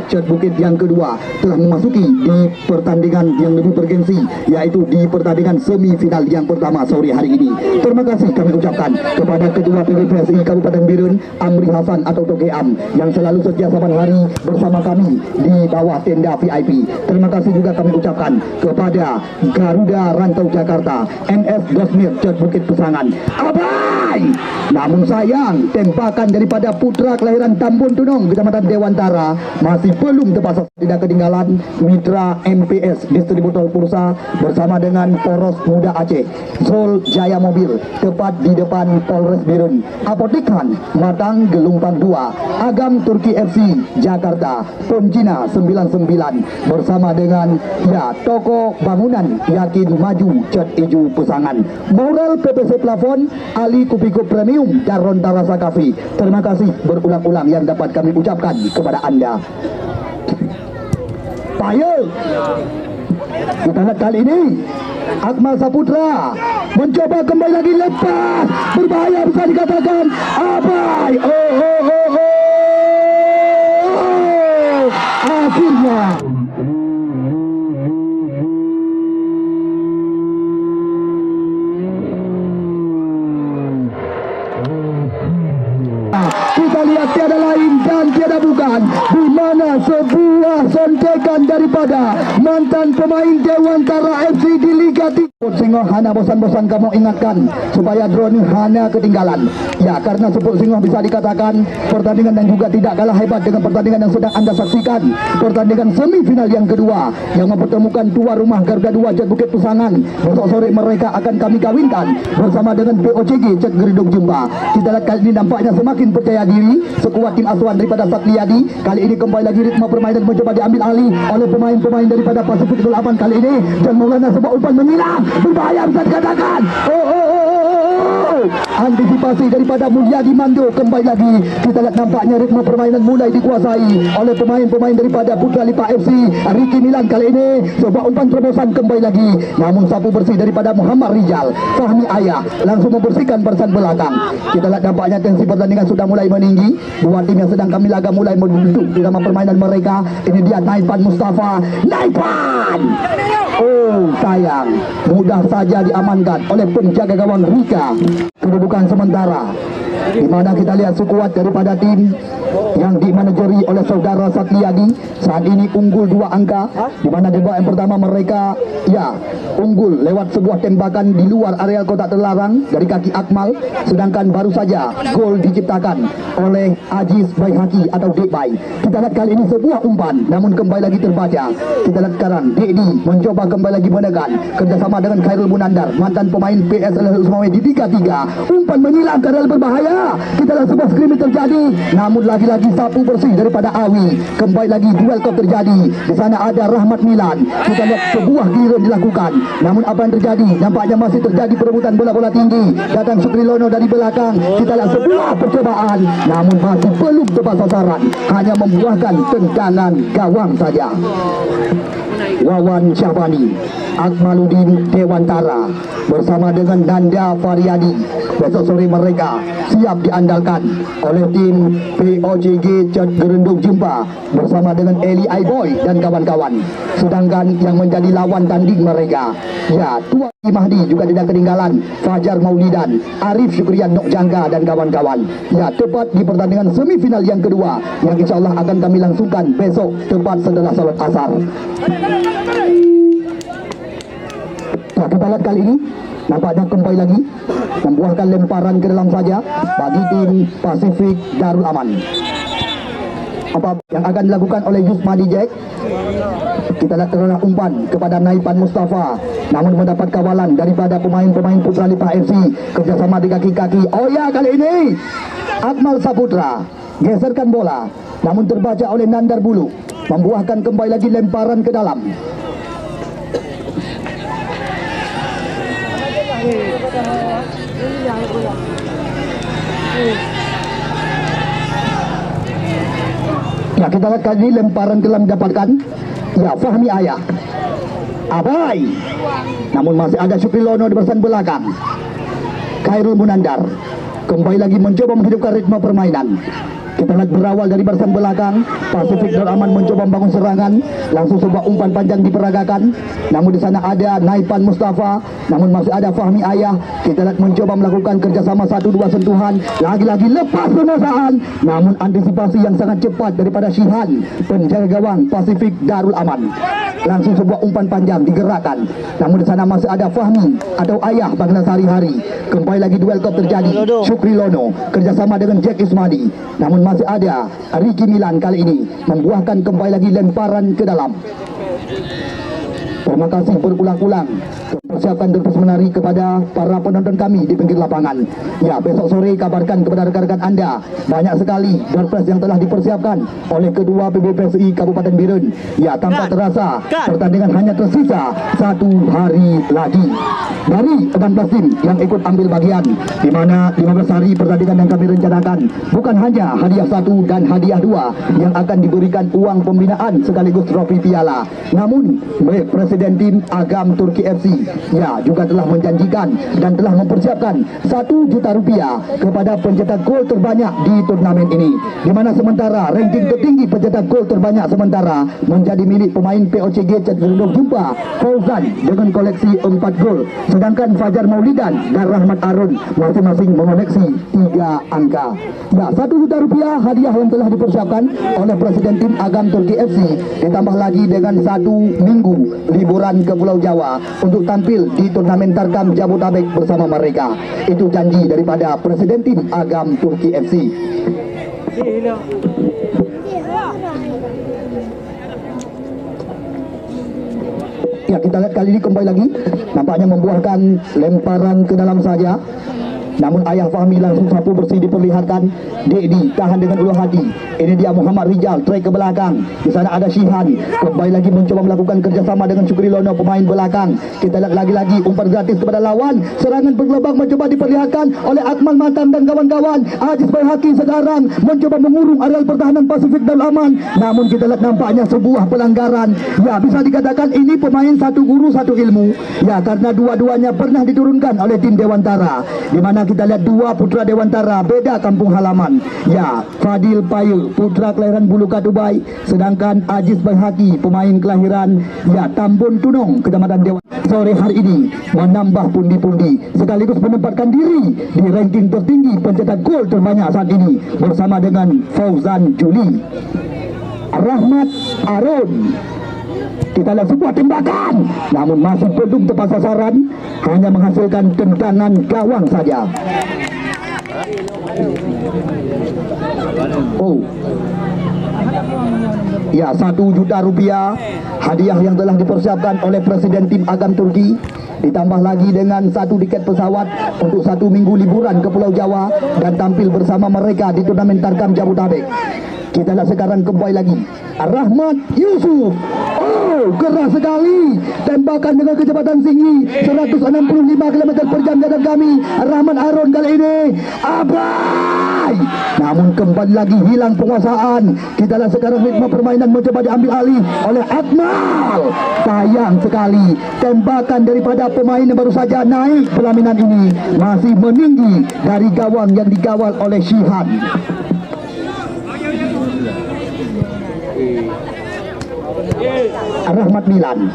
Cet Bukit yang kedua telah memasuki di pertandingan yang lebih bergensi, yaitu di pertandingan semifinal yang pertama sore hari ini. Terima kasih kami ucapkan kepada Ketua PBPSI Kabupaten Birun, Amri Hasan atau Toge Am, yang selalu setia saban hari bersama kami di bawah tenda VIP. Terima kasih juga kami ucapkan kepada Garuda Rantau Jakarta, NS Dosmir Cet Bukit Pesangan. Abai! Namun sayang, tembakan daripada putra kelahiran Tambun Tunong, Kecamatan Dewantara, masih belum tepat. Tidak ketinggalan Mitra MPS Distributor Pulsa bersama dengan Poros Muda Aceh, Zul Jaya Mobil, tepat di depan Polres Birun. Apotekan Matang Gelumpang 2, Agam Turki FC Jakarta, Poncina 99 bersama dengan Toko Bangunan Yakin Maju Cet Ijo Pesangan, Moral PPC Plafon, Ali Kupiko Premium dan Ronta Rasa Cafe. Terima kasih berulang-ulang yang dapat kami ucapkan kepada Anda. Payung. Kita lihat kali ini Akmal Saputra mencoba kembali lagi, lepas, berbahaya bisa dikatakan. Abai, akhirnya kita lihat tiada lain dan tiada bukan, di mana sebuah sontekan daripada mantan pemain Dewantara FC di Liga 3. Singo hana bosan-bosan kamu ingatkan supaya drone hana ketinggalan. Ya, karena Sepul Singo bisa dikatakan pertandingan dan juga tidak kalah hebat dengan pertandingan yang sedang Anda saksikan. Pertandingan semifinal yang kedua yang mempertemukan tuan rumah Garuda 2 Jet Bukit Pusangan. Besok sore mereka akan kami kawinkan bersama dengan POCG Jet Gerindung Jumpa. Kita lihat kali ini nampaknya semakin percaya diri sekuat tim asuhan daripada Satliadi. Kali ini kembali lagi ritme permainan mencoba diambil alih oleh pemain-pemain daripada Pasifik 08. Kali ini John Maulana sebuah umpan menyilang, berbahaya bisa dikatakan. Antisipasi daripada Mulyadi Mando. Kembali lagi kita lihat nampaknya ritme permainan mulai dikuasai oleh pemain-pemain daripada Putra Lipa FC. Ricky Milan kali ini sebuah umpan terobosan kembali lagi, namun sapu bersih daripada Muhammad Rizal. Fahmi Ayah langsung membersihkan barisan belakang. Kita lihat nampaknya tensi pertandingan sudah mulai meninggi. Dua tim yang sedang kami laga mulai menduduk di dalam permainan mereka. Ini dia Naipan Mustafa. Naipan, sayang, mudah saja diamankan oleh penjaga gawang Rika. Kedudukan sementara di mana kita lihat skuad daripada tim yang dimanajeri oleh saudara Satliadi saat ini unggul 2 angka, di mana di babak yang pertama mereka unggul lewat sebuah tembakan di luar area kotak terlarang dari kaki Akmal, sedangkan baru saja gol diciptakan oleh Aziz Baihaki atau Dekbai. Kita lihat kali ini sebuah umpan namun kembali lagi terbaca. Kita lihat sekarang Dekdi mencoba kembali lagi menekan kerjasama dengan Khairul Munandar, mantan pemain PSL Sumawe di Liga 3. Umpan menyilang karena berbahaya. Kita lihat sebuah scrimmage terjadi, namun lagi-lagi sapu bersih daripada Awi. Kembali lagi duel kop terjadi. Di sana ada Rahmat Milan. Kita lihat sebuah giliran dilakukan, namun apa yang terjadi? Nampaknya masih terjadi perebutan bola-bola tinggi. Datang Sukri Lono dari belakang. Kita lihat sebuah percobaan, namun masih belum tepat sasaran, hanya membuahkan tendangan gawang saja. Wawan Syahbani, Akmaluddin Dewantara bersama dengan Nanda Faryadi. Besok sore mereka siap diandalkan oleh tim POCG Jet Gerendung Jumpa bersama dengan Eli Aiboy dan kawan-kawan. Sedangkan yang menjadi lawan tanding mereka, Tuan Mahdi juga tidak ketinggalan, Fajar Maulidan, Arif Syukrian Nok Jangga dan kawan-kawan. Tepat di pertandingan semifinal yang kedua yang insya Allah akan kami langsungkan besok tepat setelah salat asar. Kita lihat kali ini nampaknya kembali lagi membuahkan lemparan ke dalam saja bagi tim Pasifik Darul Aman. Apa yang akan dilakukan oleh Yusmadi Jack? Kita lihat terlalu umpan kepada Naipan Mustafa, namun mendapat kawalan daripada pemain-pemain Putra Lipa FC kerjasama di kaki-kaki. Kali ini Akmal Saputra geserkan bola, namun terbaca oleh Nandar Bulu, membuahkan kembali lagi lemparan ke dalam. Kita lihat kali ini lemparan telah mendapatkan Fahmi Ayah. Abai, namun masih ada Syukri Lono di barisan belakang. Khairul Munandar kembali lagi mencoba menghidupkan ritme permainan. Kita lihat berawal dari barisan belakang, Pasifik Darul Aman mencoba membangun serangan, langsung sebuah umpan panjang diperagakan, namun di sana ada Naipan Mustafa, namun masih ada Fahmi Ayah. Kita lihat mencoba melakukan kerjasama 1-2 sentuhan, lagi-lagi lepas penguasaan, namun antisipasi yang sangat cepat daripada Syihan, penjaga gawang Pasifik Darul Aman. Langsung sebuah umpan panjang digerakkan, namun di sana masih ada Fahmi atau Ayah Bangla Sari-Hari. Kembali lagi duel kop terjadi, Syukri Lono kerjasama dengan Jack Ismadi, namun masih ada Ricky Milan kali ini membuahkan kembali lagi lemparan ke dalam. Terima kasih berulang-ulang. Persiapkan terus menari kepada para penonton kami di pinggir lapangan. Ya, besok sore kabarkan kepada rekan-rekan Anda. Banyak sekali door prize yang telah dipersiapkan oleh kedua PBPSI Kabupaten Birun. Ya, tanpa terasa pertandingan hanya tersisa 1 hari lagi. Dari 16 tim yang ikut ambil bagian, di mana 15 hari pertandingan yang kami rencanakan, bukan hanya hadiah 1 dan hadiah 2 yang akan diberikan uang pembinaan sekaligus trofi piala. Namun, Presiden tim Agam Turki FC ya juga telah menjanjikan dan telah mempersiapkan 1 juta rupiah kepada pencetak gol terbanyak di turnamen ini, di mana sementara ranking tertinggi pencetak gol terbanyak sementara menjadi milik pemain POCG Cenderudo Jumpa Fauzan dengan koleksi 4 gol, sedangkan Fajar Maulidan dan Rahmat Arun masing-masing mengoleksi 3 angka. Ya, 1 juta rupiah hadiah yang telah dipersiapkan oleh Presiden tim Agam Turki FC, ditambah lagi dengan 1 minggu liburan ke Pulau Jawa untuk tampil di turnamen Tarkam Jabodetabek bersama mereka. Itu janji daripada Presiden tim Agam Turki FC. Ya, kita lihat kali ini kembali lagi nampaknya membuahkan lemparan ke dalam saja. Namun ayah Fahmi langsung sapu bersih diperlihatkan. Dedi tahan dengan ulu hati. Ini dia Muhammad Rijal, track ke belakang. Di sana ada Shihan, kembali lagi mencoba melakukan kerjasama dengan Syukri Lono, pemain belakang. Kita lihat lagi-lagi umpan gratis kepada lawan. Serangan bergelombang mencoba diperlihatkan oleh Akmal Matam dan kawan-kawan. Aziz Bayhaqi sekarang mencoba mengurung areal pertahanan Pasifik Darul Aman. Namun kita lihat nampaknya sebuah pelanggaran. Ya, bisa dikatakan ini pemain satu guru satu ilmu. Ya, karena dua-duanya pernah diturunkan oleh tim Dewantara, di mana kita lihat 2 putra Dewantara beda kampung halaman. Ya, Fadil Payu putra kelahiran Buluka Dubai, sedangkan Aziz Bayhaqi pemain kelahiran ya Tambun Tunong, Kecamatan Dewantara, sore hari ini menambah pundi-pundi sekaligus menempatkan diri di ranking tertinggi pencetak gol terbanyak saat ini bersama dengan Fauzan Juli. Rahmat Arun, kita lihat sebuah tembakan, namun masih belum tepat sasaran, hanya menghasilkan tendangan gawang saja. Oh, ya, 1 juta rupiah hadiah yang telah dipersiapkan oleh Presiden tim Agam Turki, ditambah lagi dengan 1 tiket pesawat untuk 1 minggu liburan ke Pulau Jawa dan tampil bersama mereka di turnamen Tarkam Jabodetabek. Kita lihat sekarang kembali lagi Rahmat Yusuf. Oh, keras sekali tembakan dengan kecepatan tinggi 165 km per jam dari kami. Rahmat Arun kali ini abai, namun kembali lagi hilang penguasaan. Kita lihat sekarang ritme permainan mencoba diambil alih oleh Akmal. Sayang sekali tembakan daripada pemain yang baru saja naik pelaminan ini masih meninggi dari gawang yang dikawal oleh Shihan. Rahmat Milan,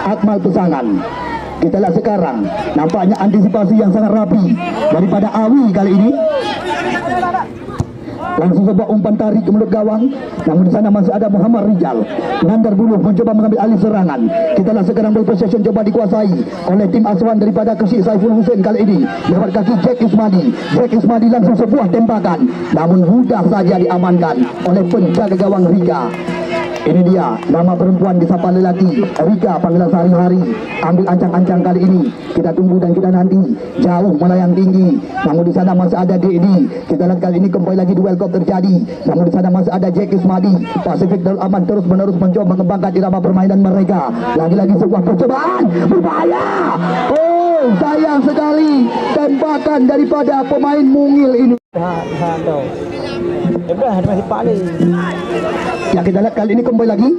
Akmal Pesangan. Kita lihat sekarang nampaknya antisipasi yang sangat rapi daripada Awi kali ini. Langsung sebuah umpan tarik ke mulut gawang, namun di sana masih ada Muhammad Rijal. Nandar Buluh mencoba mengambil alih serangan. Kita lihat sekarang ball possession coba dikuasai oleh tim asuhan daripada Kesik Saiful Hussein kali ini. Lewat kaki Jack Ismadi. Jack Ismadi langsung sebuah tembakan, namun mudah saja diamankan oleh penjaga gawang Rika. Ini dia nama perempuan disapa lelaki, Rika panggilan sehari-hari. Ambil ancang-ancang kali ini. Kita tunggu dan kita nanti. Jauh melayang tinggi. Namun di sana masih ada Dedi. Kita lihat kali ini kembali lagi duel kop terjadi. Namun di sana masih ada Jack Ismadi. Pasifik Darul Aman terus-menerus mencoba mengembangkan irama permainan mereka. Lagi-lagi sebuah percobaan berbahaya. Oh, sayang sekali tembakan daripada pemain mungil ini. Ya, kita lihat kali ini kembali lagi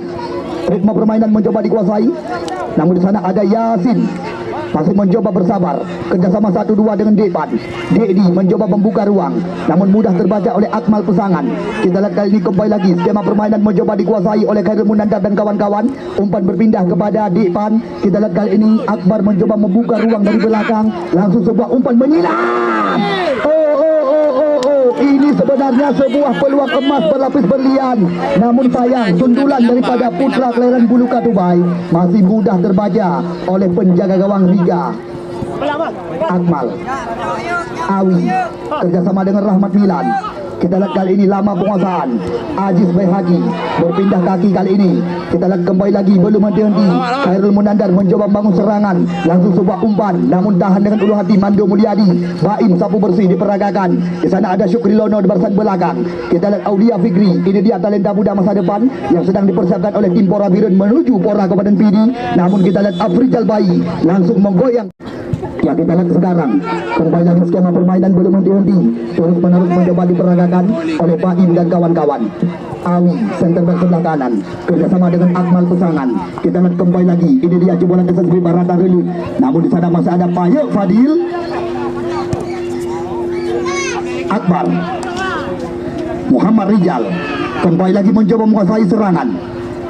ritme permainan mencoba dikuasai. Namun di sana ada Yasin masih mencoba bersabar, kerjasama 1-2 dengan Depan. Dedi mencoba membuka ruang, namun mudah terbaca oleh Akmal Pesangan. Kita lihat kali ini kembali lagi skema permainan mencoba dikuasai oleh Khairul Munandar dan kawan-kawan. Umpan berpindah kepada Depan. Kita lihat kali ini Akbar mencoba membuka ruang dari belakang, langsung sebuah umpan menyiram. Ini sebenarnya sebuah peluang emas berlapis berlian. Namun sayang, sundulan daripada putra kelahiran Buluka Dubai masih mudah terbaca oleh penjaga gawang Riga. Akmal, Awi, kerjasama dengan Rahmat Milan. Kita lihat kali ini lama penguasaan Aziz Baihaqi berpindah kaki kali ini. Kita lihat kembali lagi belum henti-henti. Khairul Munandar mencoba membangun serangan, langsung sebuah umpan namun tahan dengan ulu hati Mando Mulyadi. Baim sapu bersih diperagakan. Di sana ada Syukri Lono di barisan belakang. Kita lihat Aulia Fikri, ini dia talenta muda masa depan yang sedang dipersiapkan oleh tim Pora Birun menuju Pora Kabupaten Pidi. Namun kita lihat Afrizal Bayi langsung menggoyang. Ya, kita lihat sekarang kembali lagi skema permainan belum henti-henti, terus menerus mencoba diperagakan oleh Baim dan kawan-kawan. Awi center back sebelah kanan kerjasama dengan Akmal Pesangan. Kita lihat kembali lagi, ini dia jebolan SSB Barata Relief. Namun di sana masih ada Payek Fadil, Akbar, Muhammad Rijal kembali lagi mencoba menguasai serangan.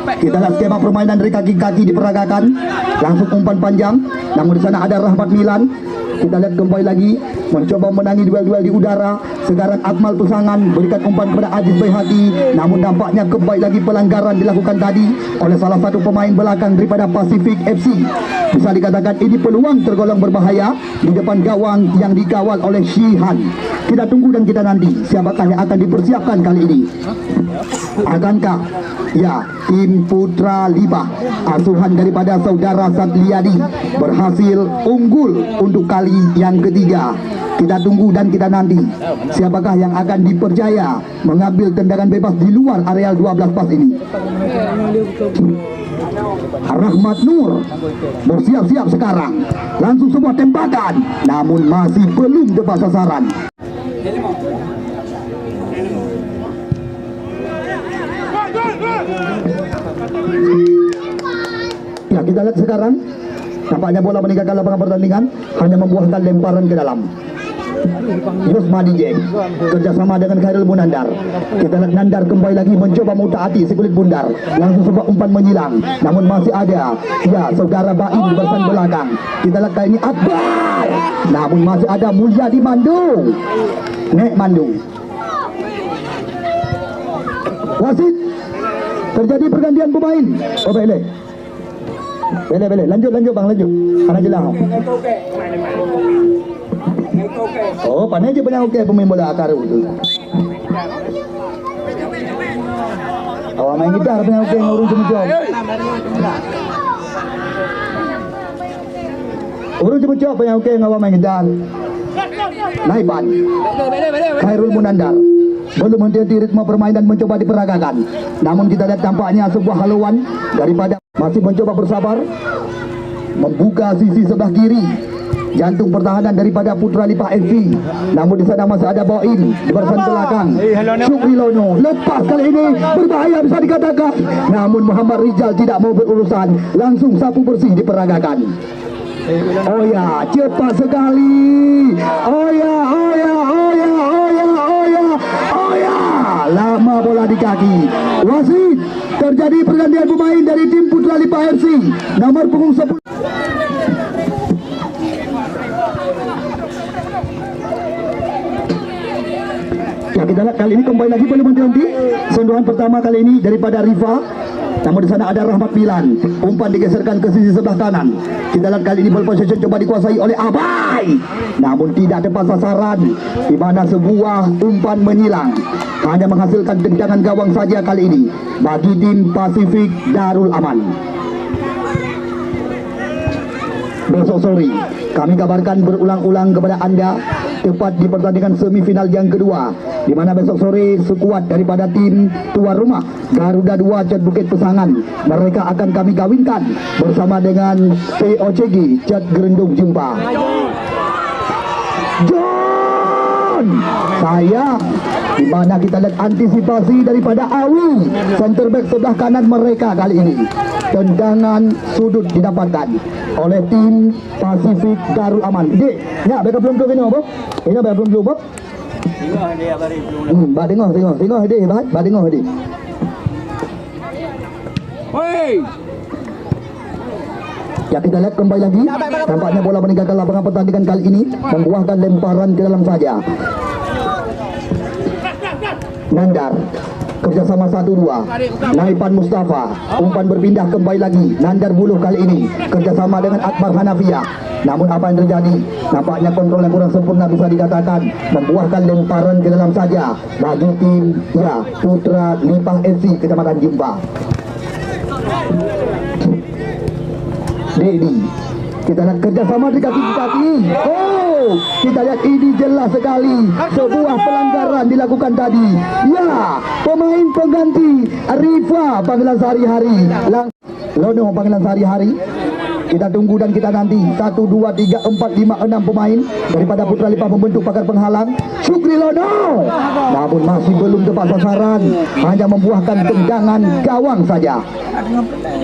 Kita lihat skema permainan dari kaki-kaki diperagakan, langsung umpan panjang. Namun di sana ada Rahmat Milan. Kita lihat kembali lagi mencoba menangi duel-duel di udara. Sekarang Akmal Pesangan berikan umpan kepada Aziz Baihaqi. Namun nampaknya kembali lagi pelanggaran dilakukan tadi oleh salah satu pemain belakang daripada Pacific FC. Bisa dikatakan ini peluang tergolong berbahaya di depan gawang yang dikawal oleh Shihan. Kita tunggu dan kita nanti siapakah yang akan dipersiapkan kali ini. Akankah ya tim Putra Libah asuhan daripada saudara Satliadi berhasil unggul untuk kali yang ketiga? Kita tunggu dan kita nanti siapakah yang akan dipercaya mengambil tendangan bebas di luar areal 12 pas ini. Rahmat Nur bersiap-siap sekarang, langsung sebuah tembakan namun masih belum tepat sasaran. Ya, kita lihat sekarang nampaknya bola meninggalkan lapangan pertandingan, hanya membuahkan lemparan ke dalam. Yusmadi Jeng kerjasama dengan Khairul Munandar. Kita lihat Nandar kembali lagi mencoba mutaati si kulit bundar, langsung sebuah umpan menyilang namun masih ada ya saudara Baim di barisan belakang. Kita lihat kali ini Akbar, namun masih ada Mulyadi Mandu. Nek Mandu, wasit, terjadi pergantian pemain. Oh boleh lanjut bang, lanjut karena jelas. Oh pandai je punya okey pemain bola akar itu. Awak main gitar punya okey ngurung cuma job. Urung cuma job punya okey ngawak main gitar. Naipan Khairul Munandar belum henti-henti ritme permainan mencoba diperagakan. Namun kita lihat tampaknya sebuah haluan daripada masih mencoba bersabar membuka sisi sebelah kiri jantung pertahanan daripada Putra Libah FC. Namun di sana masih ada Baim di barisan belakang. Syukri Lono lepas kali ini berbahaya bisa dikatakan. Namun Muhammad Rijal tidak mau berurusan, langsung sapu bersih diperagakan. Oh ya, cepat sekali. Oh ya. Lama bola di kaki. Wasit, terjadi pergantian pemain dari tim Putra Libah FC. Nomor punggung 10. Ya, kita lihat kali ini kembali lagi belum henti. Sentuhan pertama kali ini daripada Rifa. Namun di sana ada Rahmat Milan. Umpan digeserkan ke sisi sebelah kanan. Kita lihat kali ini ball possession coba dikuasai oleh Abai. Namun tidak tepat sasaran. Di mana sebuah umpan menyilang hanya menghasilkan tendangan gawang saja kali ini bagi tim Pasifik Darul Aman. Besok sore kami kabarkan berulang-ulang kepada anda tepat di pertandingan semifinal yang kedua, di mana besok sore skuad daripada tim tuan rumah Garuda 2 Cat Bukit Pesangan mereka akan kami kawinkan bersama dengan POCG Cat Gerendung Jumpa. John, saya di mana kita lihat antisipasi daripada Awi center back sebelah kanan mereka kali ini. Tendangan sudut didapatkan oleh tim Pasifik Darul Aman. Dek, ya mereka belum tahu ini apa? Ini mereka belum tahu apa? Ba tengok dek, ba tengok dek. Hei. Ya, kita lihat kembali lagi. Tampaknya bola meninggalkan lapangan pertandingan kali ini, membuahkan lemparan ke dalam saja. Nandar kerjasama 1-2. Naipan Mustafa, umpan berpindah kembali lagi. Nandar Buluh kali ini kerjasama dengan Akbar Hanafiah. Namun apa yang terjadi? Nampaknya kontrol yang kurang sempurna bisa dikatakan, membuahkan lemparan ke dalam saja bagi tim Putra Lipang FC Kecamatan Jumpa. Dedi, kita lihat kerjasama di kaki-kaki. Oh, kita lihat ini jelas sekali sebuah pelanggaran dilakukan tadi. Ya, pemain pengganti Rifa panggilan sehari-hari. Lono panggilan sehari-hari. Kita tunggu dan kita nanti 1, 2, 3, 4, 5, 6 pemain daripada Putra Lipang membentuk pagar penghalang. Syukri Lono, namun masih belum tepat sasaran, hanya membuahkan tendangan gawang saja.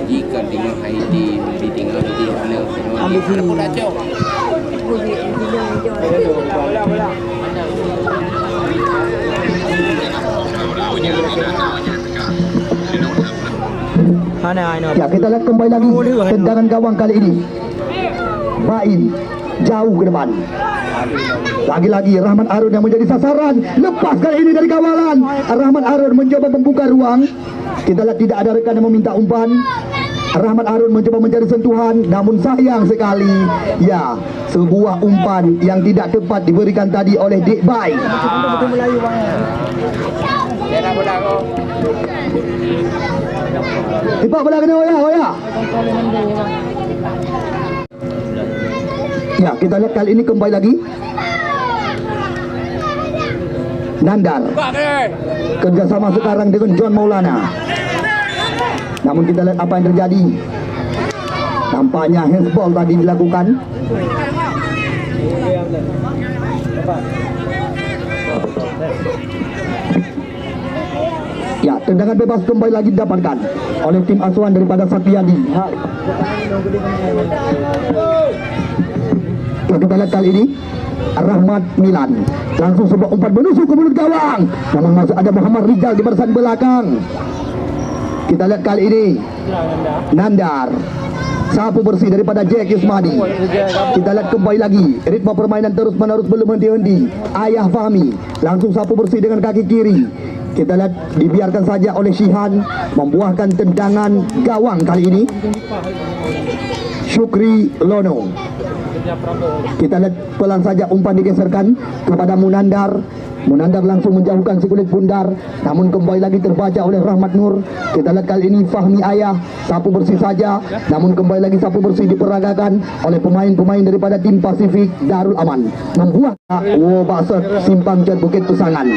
Jika tengok ID, tengok ID ambil Ya, kita lihat kembali lagi tendangan gawang kali ini. Bain jauh ke depan. Lagi-lagi Rahmat Arun yang menjadi sasaran. Lepas kali ini dari kawalan. Rahmat Arun mencoba membuka ruang. Kita lihat tidak ada rekan yang meminta umpan. Rahmat Arun mencoba mencari sentuhan, namun sayang sekali. Ya, sebuah umpan yang tidak tepat diberikan tadi oleh Dik Bai. Tipak bola kena Oya. Ya, kita lihat kali ini kembali lagi. Nandar kerjasama sekarang dengan John Maulana. Namun kita lihat apa yang terjadi. Nampaknya handsball tadi dilakukan. Ya, tendangan bebas kembali lagi didapatkan oleh tim asuhan daripada Satyadi. Ya, kita lihat kali ini Rahmat Milan langsung sebuah umpan menusuk ke mulut gawang. Namun masih ada Muhammad Rizal di barisan belakang. Kita lihat kali ini Nandar, sapu bersih daripada Jack Yusmadi. Kita lihat kembali lagi ritme permainan terus-menerus belum henti-henti. Ayah Fahmi langsung sapu bersih dengan kaki kiri. Kita lihat dibiarkan saja oleh Shihan membuahkan tendangan gawang kali ini. Syukri Lono. Kita lihat pelan saja umpan digeserkan kepada Munandar. Munandar langsung menjauhkan si kulit bundar, namun kembali lagi terbaca oleh Rahmat Nur. Kita lihat kali ini Fahmi Ayah sapu bersih saja, namun kembali lagi sapu bersih diperagakan oleh pemain-pemain daripada tim Pasifik Darul Aman. Membuat Basot Simpang Cat Bukit Pusangan.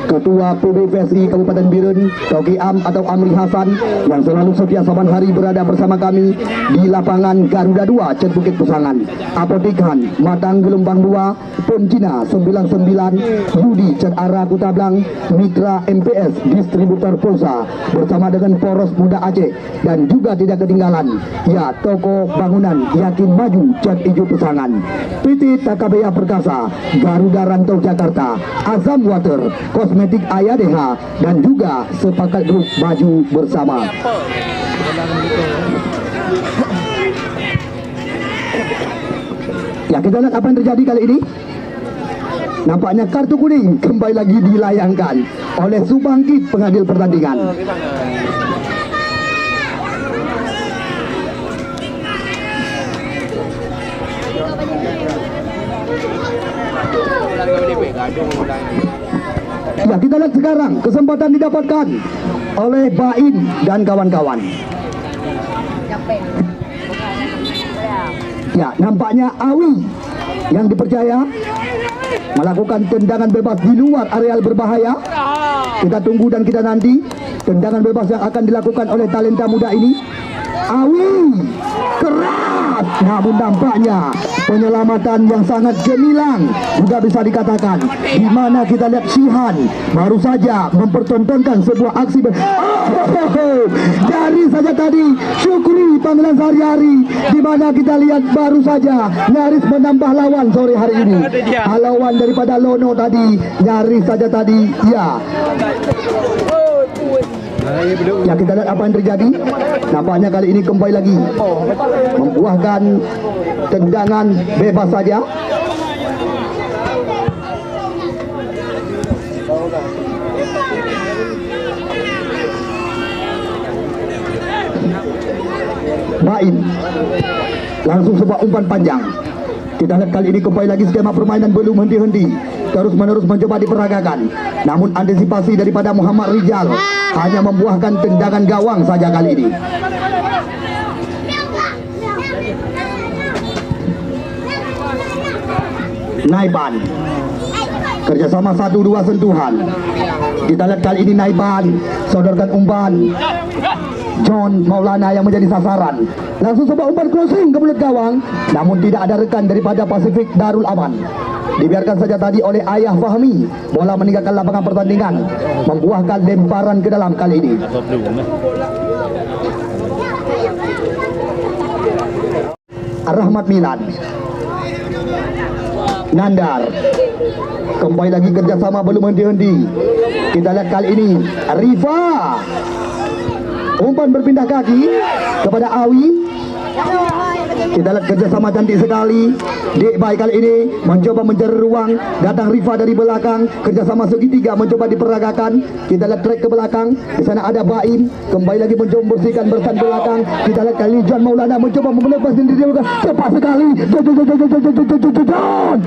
Ketua PBVSI Kabupaten Birun, Toki Am atau Amri Hasan, yang selalu setia saban hari berada bersama kami di lapangan Garuda 2 Cet Bukit Pusangan. Apotikan Matang Gelombang 2, Poncina 99, Yudi Cet Ara Kutablang, Mitra MPS Distributor Pulsa bersama dengan Poros Muda Aceh, dan juga tidak ketinggalan ya toko bangunan Yakin Maju Cet Ijo Pusangan, PT Takabea Perkasa, Garuda Rantau Jakarta, Azam Water, Kosmetik AYDH, dan juga Sepakat Grup Maju Bersama. Ya, kita lihat apa yang terjadi kali ini. Nampaknya kartu kuning kembali lagi dilayangkan oleh Subangkit pengadil pertandingan. Ya, kita lihat sekarang kesempatan didapatkan oleh Bain dan kawan-kawan. Ya, nampaknya Awi yang dipercaya melakukan tendangan bebas di luar areal berbahaya. Kita tunggu dan kita nanti tendangan bebas yang akan dilakukan oleh talenta muda ini. Awi keras, namun nampaknya penyelamatan yang sangat gemilang juga bisa dikatakan, di mana kita lihat Shihan baru saja mempertontonkan sebuah aksi dari saja tadi Syukri panggilan sehari-hari, di mana kita lihat baru saja nyaris menambah lawan sore hari ini. Lawan daripada Lono tadi nyaris saja tadi ya. Ya, kita lihat apa yang terjadi. Nampaknya kali ini kembali lagi membuahkan tendangan bebas saja. Baim langsung sebuah umpan panjang. Kita lihat kali ini kembali lagi skema permainan belum henti-henti, terus menerus mencoba diperagakan. Namun antisipasi daripada Muhammad Rijal hanya membuahkan tendangan gawang saja kali ini. Naiban kerjasama 1-2 sentuhan. Kita lihat kali ini Naiban sodorkan umpan. John Maulana yang menjadi sasaran. Langsung sebuah umpan crossing ke mulut gawang, namun tidak ada rekan daripada Pasifik Darul Aman. Dibiarkan saja tadi oleh Ayah Fahmi. Bola meninggalkan lapangan pertandingan, membuahkan lemparan ke dalam kali ini. Rahmat Milan, Nandar, kembali lagi kerjasama belum henti-henti. Kita lihat kali ini Rifa, umpan berpindah kaki kepada Awi. Kita lihat kerjasama cantik sekali. Dek Bai kali ini mencoba mencari ruang. Datang Rifa dari belakang. Kerjasama segitiga mencoba diperagakan. Kita lihat track ke belakang. Di sana ada Baim. Kembali lagi mencoba membersihkan bersan belakang. Kita lihat kali John Maulana mencoba melepas diri dia. Cepat sekali. John.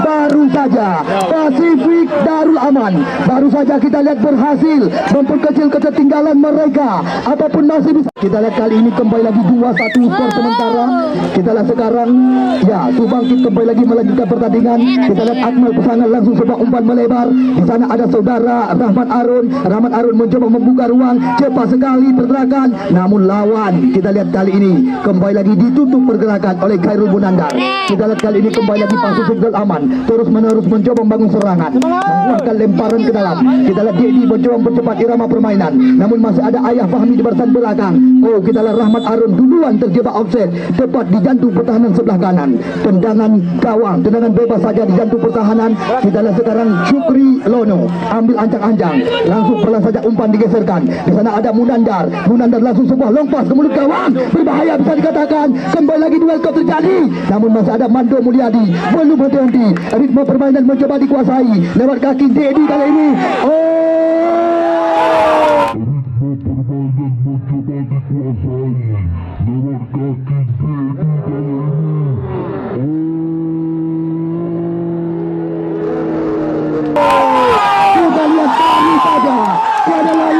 Baru saja Pasifik Darul Aman baru saja kita lihat berhasil memperkecil ketertinggalan mereka, ataupun masih bisa. Kita lihat kali ini kembali lagi 2-1 skor sementara. Kita lihat sekarang ya Subangkit kembali lagi melanjutkan pertandingan. Kita lihat Akmal Pesangan langsung sebuah umpan melebar. Di sana ada saudara Rahmat Arun. Rahmat Arun mencoba membuka ruang, cepat sekali pergerakan, namun lawan kita lihat kali ini kembali lagi ditutup pergerakan oleh Khairul Munandar. Kita lihat kali ini kembali lagi Pasifik Darul Aman terus menerus mencoba membangun serangan, membuahkan lemparan ke dalam. Kita lihat Dedi mencoba mempercepat irama permainan, namun masih ada Ayah Fahmi di barisan belakang. Oh, kita lihat Rahmat Arun duluan terjebak offset tepat di jantung pertahanan sebelah kanan. Tendangan gawang, tendangan bebas saja di jantung pertahanan. Kita lihat sekarang Syukri Lono ambil ancang-ancang, langsung pelan saja umpan digeserkan. Di sana ada Munandar. Munandar langsung sebuah long pass ke mulut gawang, berbahaya bisa dikatakan. Kembali lagi duel kau terjadi, namun masih ada Mando Mulyadi belum berhenti. Ritme permainan mencoba dikuasai lewat kaki Dedi kali ini. Kita lihat kali saja tiada lain